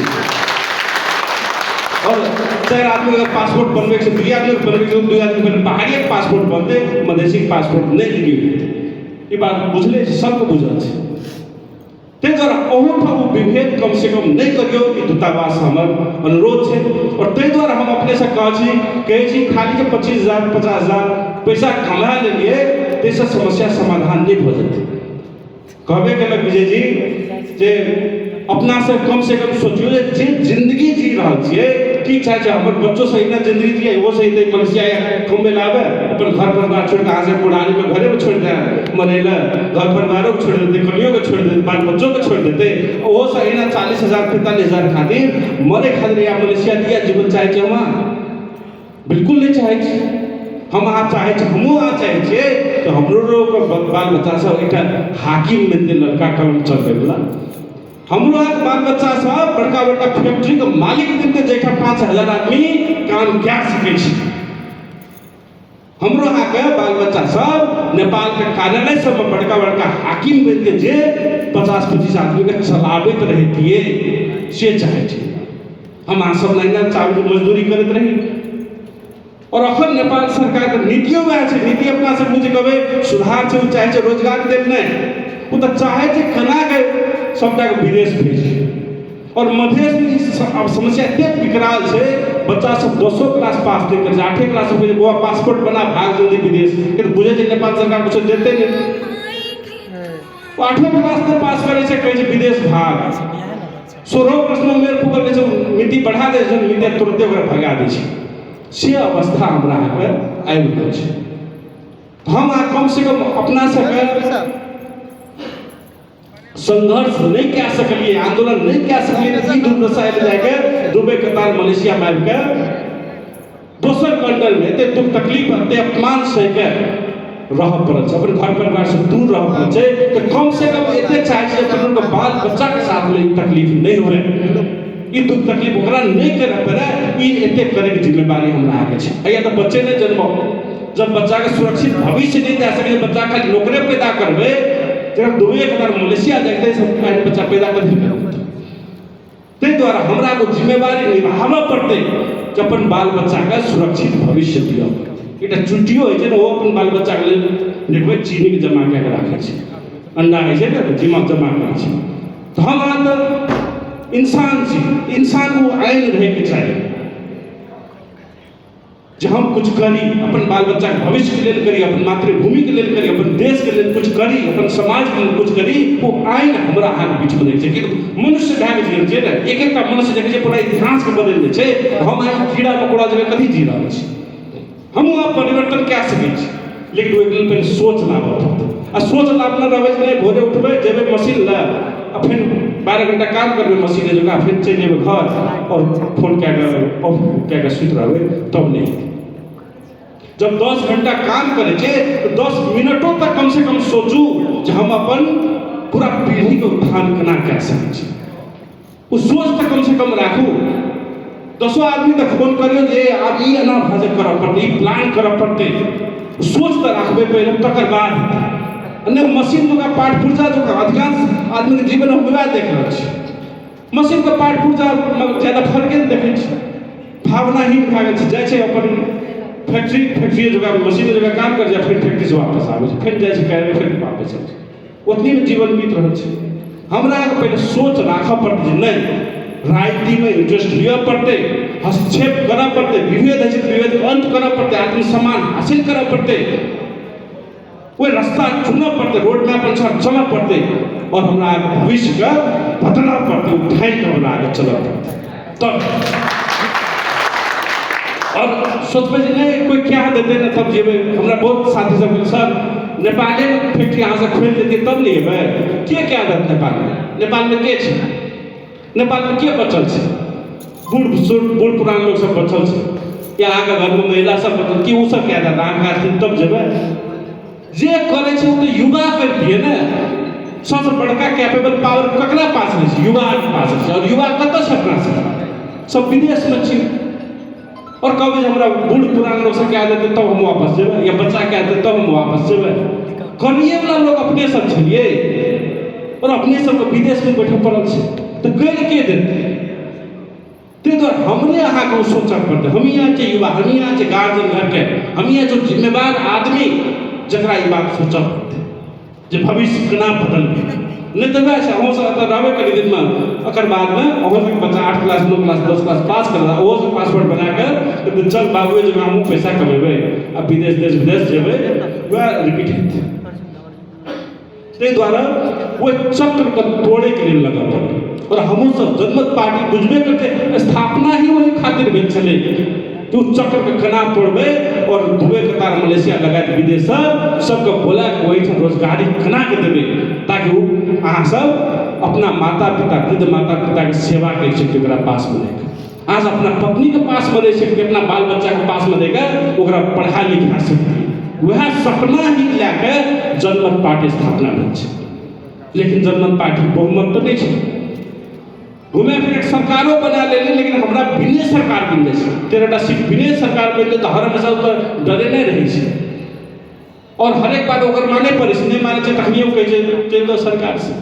और 4 आदमी अगर पासपोर्ट बनबे से 2 आदमी बनबे से 2 आदमी पहले पहाड़ी के पासपोर्ट बनते, मधेसी के पासपोर्ट नहीं रिन्यू। ये बात बुझले सबको बुझल छै, ते द्वारा ओहूठाम विभेद कम से कम नहीं करियो, ई दूतावास हमर अनुरोध छै। और ते द्वारा हम अपने से कहै छी खाली के 25,000 50,000 पैसा कमा लेलिए तैसे समस्या समाधान नहीं भ जेतै। कहबे केलक विजय जी जे अपना से कम सोचियो जे जिंदगी जी रहल छियै, ठीक छै हमर बच्चों से इतना जिंदगी जिए, वो से इतने मलेशिया कमे लावे, अपन घर परिवार छोड़ के कहाँ से पुरानी में घरे में छोड़ दे मरे ला, घर परिवारों को छोड़ देते, कलियों को छोड़ देते, बाल बच्चों को छोड़ देते, वो से इतना 40,000 45,000 खातिर मरे खातिर या मलेशिया दिया जीवन चाहे छै हम बिल्कुल नहीं चाहे छी। हम अहाँ चाहे छी, हमहूँ अहाँ चाहे छियै तो हमरो बाल बच्चा सब एक हाकिम बनते लड़का कलम चलबे वाला, हमरो आज बाल बच्चा सब बड़का बड़का फैक्ट्री के मालिक बनते जैठा 5,000 आदमी काम क्या सके छी। हमरो अहाँ के बाल बच्चा सब नेपाल के कार्यालय सब में बड़का बड़का हाकिम बनते जे 50-25 आदमी के चलाबैत रहतिए से चाहे छी। हम अहाँ सब लाइन चावल मजदूरी करते रही, और अखन नेपाल सरकार के नीतियों में है, नीति अपना से बुझ गए सुधार छै, चाहे छै रोजगार देव नहीं, वो तो चाहे छै केना के सबटा के विदेश भेज। और मधेश में समस्या एते विकराल छै, बच्चा सब 10 क्लास पास नहीं कर, 8 क्लास में वो पासपोर्ट बना भाग जल्दी विदेश के, बुझे छै नेपाल सरकार कुछ देते नहीं। 8 क्लास में पास करे छै, कहे छै विदेश भाग, 16 प्रश्न में मेरे पुगल छै, नीति बढ़ा दे छै, नीति तुरंते ओकरा भगा दे छै। से अवस्था हमरा पे आबि गेल छै। हम कम से कम अपना सबके संघर्ष नहीं कह सकलिए, आंदोलन नहीं कह सकलिए, दुर्दशा जाके दुबई कतार मलेशिया में आबि के दोसर कंट्री में एते दुख तकलीफ एते अपमान सह के रह पड़ल छै, अपन घर परिवार से दूर रह पड़ल छै, तो कम से कम एते चाहे छै अपन के बाल बच्चा के साथ में तकलीफ नहीं हो रहे, ई दुख तकलीफ ओकरा नहीं करे पड़े, ई एते करे के जिम्मेदारी हमरा आगे छै। या तो बच्चे ने जन्म जब बच्चा के सुरक्षित भविष्य नहीं दे सके, बच्चा खाली नौकरी पैदा करबे, जब दुबई कतार मलेशिया जाते सब बच्चा पैदा कर देते। ते द्वारा हमरा को जिम्मेदारी निभाबे पड़ते कि अपन बाल बच्चा के सुरक्षित भविष्य दियो। एकटा चुटियो है छै ने, वो अपन बाल बच्चा के लेल देखबे चीनी के जमा के राखे छै, अंडा है छै ने जमा करे छै। तो हम अहाँ इंसान छी, इंसान को आइन रहे के चाहिए जो हम कुछ करी, अपन बाल बच्चा के भविष्य के लेल करी, अपन मातृभूमि के लेल करी, अपन देश के के लिए कुछ करी, अपन समाज के लिए कुछ करी, वो आइन हमरा अहाँ के बीच में देखे कि मनुष्य भए गेल छै ने, एक एकटा मनुष्य देखे छै पूरा इतिहास के बदल दे छै। हम अहाँ कीड़ा मकोड़ा जगह कथी जी रहल छी, हम वहाँ परिवर्तन कए सकै छी, लेकिन ओहि लेल पहले सोच लाबऽ पड़तै। आ सोच लाबऽ रहबै नहि, भोरे उठबै जेबै मशीन ला आ फिर 12 घंटा काम करबै मशीन जगह, फिर चलि जेबै घर और फोन कए कऽ ऑफ कए कऽ सुति रहबै, तब नहीं। जब 10 घंटा काम करे छै तो 10 मिनटों तक कम से कम सोचू जे हम अपन पूरा पीढ़ी के उत्थान केना कए सकै छी। उस सोच तक कम से कम राखू। 10 आदमी तक फोन करियो जे आब ई एना भाजक करऽ पड़तै, ई प्लान करऽ पड़तै, सोच तऽ राखबै पहिले, तकर बाद ने मशीन का पाठ पुर्जा जो अधिकांश आदमी के जीवन में वएह देख रहल छी। मशीन के पाठ पुर्जा ज्यादा फर्के नहीं देखै छी, भावनाहीन भए गेल छै। जाइ छै अपन फैक्ट्री जगह मशीन जगह काम कर जाए, फिर फैक्ट्री से वापस आबै छै, फिर जाइ छै करे, फिर वापस आबै छै, उतनी में जीवन बीत रहल छै। हमरा के पहले सोच राखऽ पड़तै जे नहीं राजनीति में इंटरेस्ट लिअ पड़तै, हस्तक्षेप करऽ पड़तै, विभेद है तो विभेद के अंत करऽ पड़तै, आत्म सम्मान हासिल करऽ पड़तै, कोई रास्ता चुनऽ पड़तै, रोड मैप अनुसार चलऽ पड़तै, और हमरा भविष्य के बदलऽ पड़तै, उठाइ के हमरा आगे चलऽ पड़तै। तब और सोचबै जे नहीं कोई क्या देते ना तब जेबै। हमरा बहुत साथी सब सर नेपाले में फैक्ट्री अहाँ से खोल देतियै तब नहीं हेबै, के क्या देत नेपाल में? नेपाल में के छै? नेपाल में के बचल छै? बूढ़ पुरान लोग सब बचल छै, या अहाँके घर में महिला सब बचल, कि उ सब क्या देत अहाँ कहथिन तब जेबै? जे करे छै तो युवा करतियै ने। सबसे बड़का कैपेबल पावर ककरा पास है? युवा के पास है। और युवा कतऽ से अपना से सब विदेश में छी, और कभी हमरा बूढ़ पुरान लोग से कह देते तब हम वापस जेबै, या बच्चा कह देते तब हम वापस जेबै। करिए वाला लोग अपने सब छलिए, और अपने सब के विदेश में बैठे पड़ल छै, तो गैर के देते? तो हमने अहाँ को सोचऽ पड़तै। हम यहाँ के युवा, हम यहाँ के गार्जियन घर के, हम यहाँ जो जिम्मेदार आदमी जकरा ई बात सोचऽ पड़तै जे भविष्य केना बदलबै। नहीं तो वैसे अहों से रहबे करी दिन में, अकर बाद में अहों के बच्चा 8 क्लास 9 क्लास 10 क्लास पास कर रहा, ओहो से पासवर्ड बना कर तो चल बाबू जगह हम पैसा कमेबै, अब विदेश देश विदेश जेबै, वह रिपीट हेतै। ताहि द्वारा वो चक्र को तोड़े के लिए लगा पड़े। और हमहूँ सब जनमत पार्टी बुझबे करते, स्थापना ही वही खातिर भेल छलै कि उस चक्र के केना तोड़बै, और दुबई कतार मलेशिया लगात विदेश सबके बोला के वही रोजगारी केना के देबै, ताकि वो अहाँ सब अपना माता पिता वृद्ध माता पिता के सेवा कर सकते ओकरा पास में लेकर। अहाँ अपना पत्नी के पास में रह सकते, अपना बाल बच्चा के पास में देकर ओकरा पढ़ा लिखा सकते। वह सपना ही लैके जनमत पार्टी स्थापना भेल छै। लेकिन जनमत पार्टी बहुमत तो नहीं छै, घूमे फिर सरकारों बना ले, लेकिन हमरा बिने सरकार मिले छै। 13टा सीट बिने सरकार मिलते तो हर हमेशा तो डरे नहीं रहे छै, और हर एक बात ओकर माने पड़े छै, नहीं माने छै तखनियो कहै छै चलि दो सरकार से।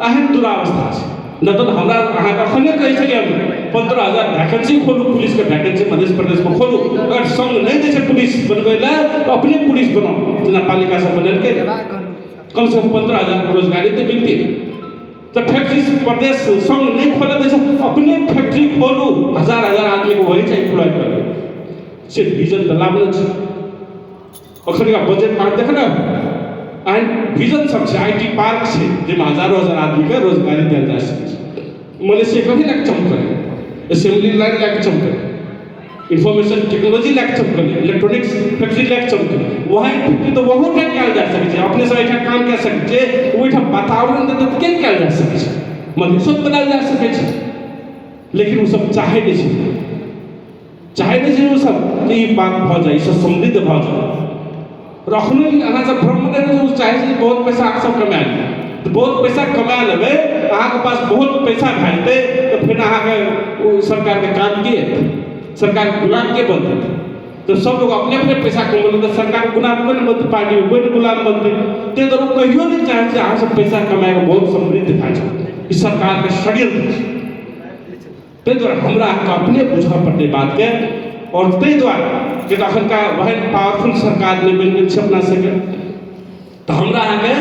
एहन दुरावस्था छै। न तो हमरा अहाँ अखने कहै छलियै हम 15,000 वैकेंसी खोलू, पुलिस के वैकेंसी मध्य प्रदेश में खोलू। अगर संग नहीं दै छै पुलिस बनबै ला तो अपने पुलिस बनाओ, जेना पालिका सब बनेलकै, कम से कम 15,000 रोजगारी तो मिलती। तो फैक्ट्री प्रदेश संग नहीं खोले दै छै, अपने फैक्ट्री खोलू, 1000 आदमी को वही चाहिए एम्प्लॉय कर से विजन तो लाभ छै। अखन का बजट पार्ट देख ना, एहन विजन सब छै, IT पार्क छै जेमे हजारों आदमी के रोजगारी देल जा सकै छै। मलेशिया कभी लायक चमकै, असेंबली लाइन लायक चमकै, इंफॉर्मेशन टेक्नोलॉजी लायक चमकै, इलेक्ट्रॉनिक्स फैक्ट्री लायक चमकै, वहाँ फैक्ट्री तो वहाँ क्या कयल जा सकै छै। अपने सब एहिठा काम कए सकै छै, ओहिठा वातावरण देतै तऽ केना कयल जा सकै छै, मनुष्य बनायल जा सकै छै। लेकिन वो सब चाहे नहीं छै, चाहे नहीं छै वो सब कि ई बात भऽ जाए, ई सब समृद्ध भऽ जाए। रखनो अहाँ सब भ्रम में रहै छै, चाहे छै बहुत पैसा अहाँ सब कमा ली, तो बहुत पैसा कमा लेबै, अहाँ के पास बहुत पैसा भए जेतै, तो फिर अहाँ के सरकार के काम की हेतै, सरकार के गुलाम के बनतै। तो सब लोग अपने अपने पैसा कमेलकै, तो सरकार के गुलाम कोई नहीं बनतै, पार्टी में कोई नहीं गुलाम बनतै। ताहि दुआरे कहियो नहीं चाहे छै अहाँ सब पैसा कमाए के बहुत समृद्ध भए जाए, ई सरकार के षड्यंत्र छै। ताहि दुआरे हमरा अपने बुझऽ पड़तै बात के, और ताहि दुआरे कि अखन का वहन पावरफुल सरकार नहीं बन गेल छै अपना सबके, तो हमरा अहाँके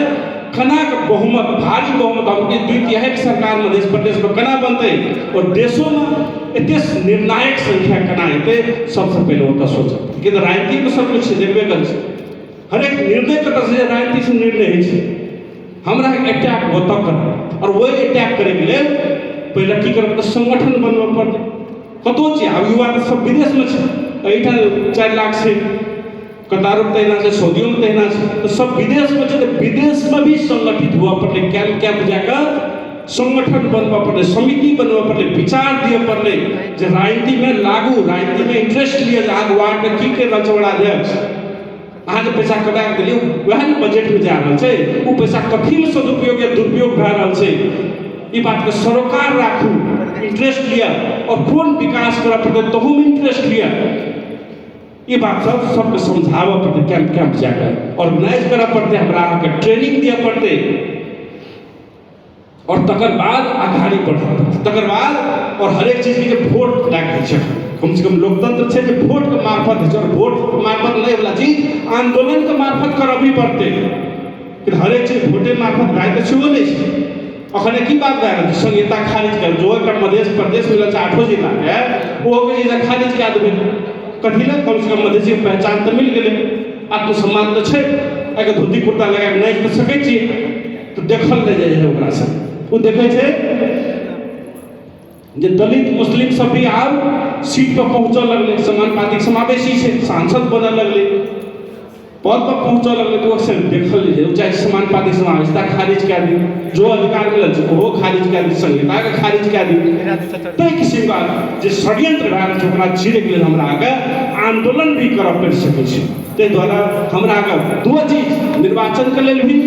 केना के बहुमत, भारी बहुमत, हमके 2/3 सरकार मध्य प्रदेश में केना बनतै, और देशों में एते निर्णायक संख्या केना हेतै, सबसे पहले ओतऽ सोचब। कि राजनीति में सब कुछ देखबे करै छै, हरेक निर्णय कतऽ से राजनीति से निर्णय होइ छै हमरा अटैक ओतऽ करब और वही अटैक करैके लेल पहिले की करब तऽ संगठन बनबऽ पड़तै कतौ छै आब युवा तऽ सब विदेशमे छै एहिठाम 4 लाख छै कतारो में तहिना छै सऊदियों में तहिना छै तो सब विदेश में छै तो विदेश में भी संगठित हुआ पड़लै कैंप जाकर संगठन बनबऽ पड़लै समिति बनबऽ पड़लै विचार दिअ पड़लै जे राजनीति में लागू राजनीति में इंटरेस्ट लिअ जे अहाँ वार्ड में की करि रहल छै बड़ा अध्यक्ष अहाँ जे पैसा कमा के देलियै वएह ने बजट में जा रहल छै ओ पैसा कथी में सदुपयोग या दुरुपयोग भए रहल छै ई बात के सरोकार राखू इंटरेस्ट लिअ और कोन विकास करऽ पड़तै तहू में इंटरेस्ट लिअ ये बात सबके समझाबऽ पड़तै कैंप जाकर ऑर्गेनाइज करऽ पड़तै हमरा अहाँके ट्रेनिंग दिअ पड़तै और तकर बाद आगाड़ी बढ़ऽ पड़तै तकर बाद और हरेक चीज के वोट लागै छै कम से कम लोकतंत्र छै जे वोट के मार्फत होइ छै और वोट मार्फत नहीं वाला चीज आंदोलन के मार्फत करबी पड़तै कि हरेक चीज वोटे मार्फत भए तऽ छेबो नहीं छै अखने की बात भए रहल छै संहिता खारिज कर जो एकर मध्य प्रदेश मिलल छै 8 जिला है ओ के खारिज कए देबै कथी लए कम से कम मधेसी पहचान तऽ मिल गेलै आत्मसम्मान तऽ छै अगर धोती कुर्ता लगा के नाचि तऽ सकै छियै तो देखल नहीं जाइ है ओकरा से वो देखे छै जे दलित मुस्लिम सब भी आब सीट पर पहुंचऽ लगलै समानुपातिक समावेशी छै सांसद बनऽ लगलै पद पर पहुंचऽ लगलै तो अक्सर देखल नहीं जाइ चाहे समानुपातिक समावेशिता खारिज कए दी जो अधिकार मिलल छै ओहो खारिज कए दी संहिता के खारिज कए दी ताहि किसिम का जे षड्यंत्र भए रहल छै ओकरा चीरैके लेल हमरा आगे आंदोलन भी करऽ पड़ि सकै छै ताहि दुआरे हमरा आगे दो चीज निर्वाचन के लेल भी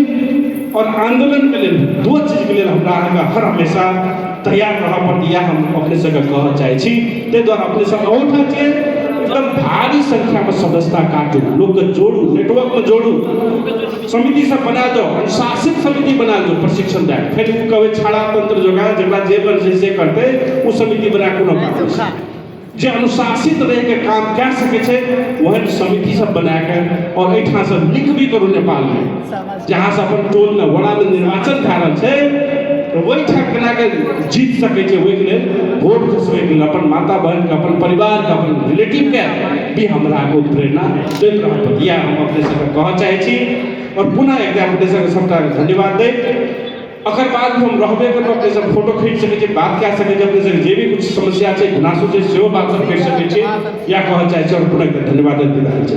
और आंदोलन के लिए दो चीज के लिए हमरा आगे हर हमेशा तैयार रहऽ पड़तै हम अपने सबके कहऽ चाहै छी ताहि दुआरे अपने सब ओहिठाम छियै एकदम भारी संख्या में सदस्यता काटू लोग के जोड़ू नेटवर्क में जोड़ू समिति सब बना दो अनुशासित समिति बना दो प्रशिक्षण दे फिर कहबै छाड़ा तंत्र जोगा जकरा जे बन छै से करतै ओ समिति बना कोनो काम जे अनुशासित रह के काम कए सकै छै वहन समिति सब बना के और एहिठाम से लिख भी करू नेपाल में जहाँ से अपन टोल में वड़ा में निर्वाचन भए रहल छै तो वही ठाम केना के जीत सकै छै ओहि के लेल वोट खसबै के लेल अपन माता बहन के अपन परिवार के अपन रिलेटिव के भी हमरा को प्रेरणा दैत रहत इएह हम अपने सबके कहऽ चाहै छी और पुनः एक बार अपने सबके सबटा धन्यवाद दैत अकर बाद हम रहबे करब अपने सब फोटो खींच सकै छी बात कए सकै छी अपने सब जे भी कुछ समस्या छै गुनासो छै सेहो बात सब करि सकै छी या कहऽ चाहै छी और पुनः धन्यवाद दैत विदा होइ छै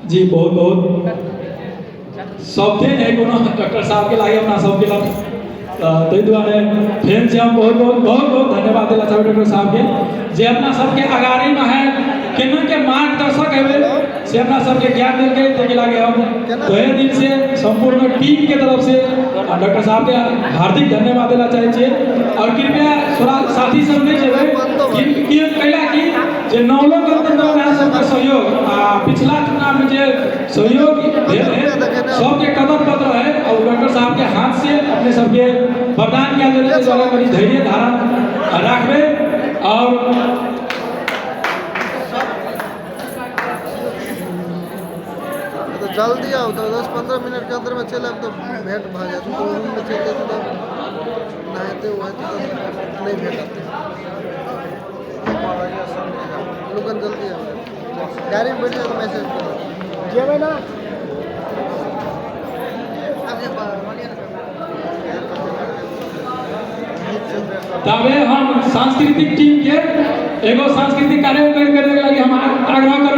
जी बहुत बहुत सबके नहीं कोनो डॉक्टर साहब के लागे अपना सबके लग ताहि दुआरे फेर से हम बहुत धन्यवाद देला चाहबै डॉक्टर साहब के जे अपना सबके अगाड़ी में है केना के मार्गदर्शक हेबै से अपना सबके ज्ञान देलकै ताहि लागे हम तहे दिन से संपूर्ण टीम के तरफ से डॉक्टर साहब के हार्दिक धन्यवाद देला चाहै छियै और कृपया साथी सब नहीं जेबै कि कैला कि जे नौलो गणतंत्र सबके सहयोग आ पिछला चुनाव में जे सहयोग भेल है सबके कदम पत्र है और डॉक्टर साहब के हाथ से अपने सबके वरदान क्या देने द्वारा कभी धैर्य धारण रखबे और जल्दी आओ तो 10-15 मिनट के अंदर में चले तो भेंट भा जाए तो रूम में चले तो नहाते हुए तो नहीं भेटाते लोगन जल्दी आओ गाड़ी में बैठ जाए तो मैसेज करो जेबे ना तबे हम सांस्कृतिक टीम के एगो सांस्कृतिक कार्यक्रम करने के लिए हम आग्रह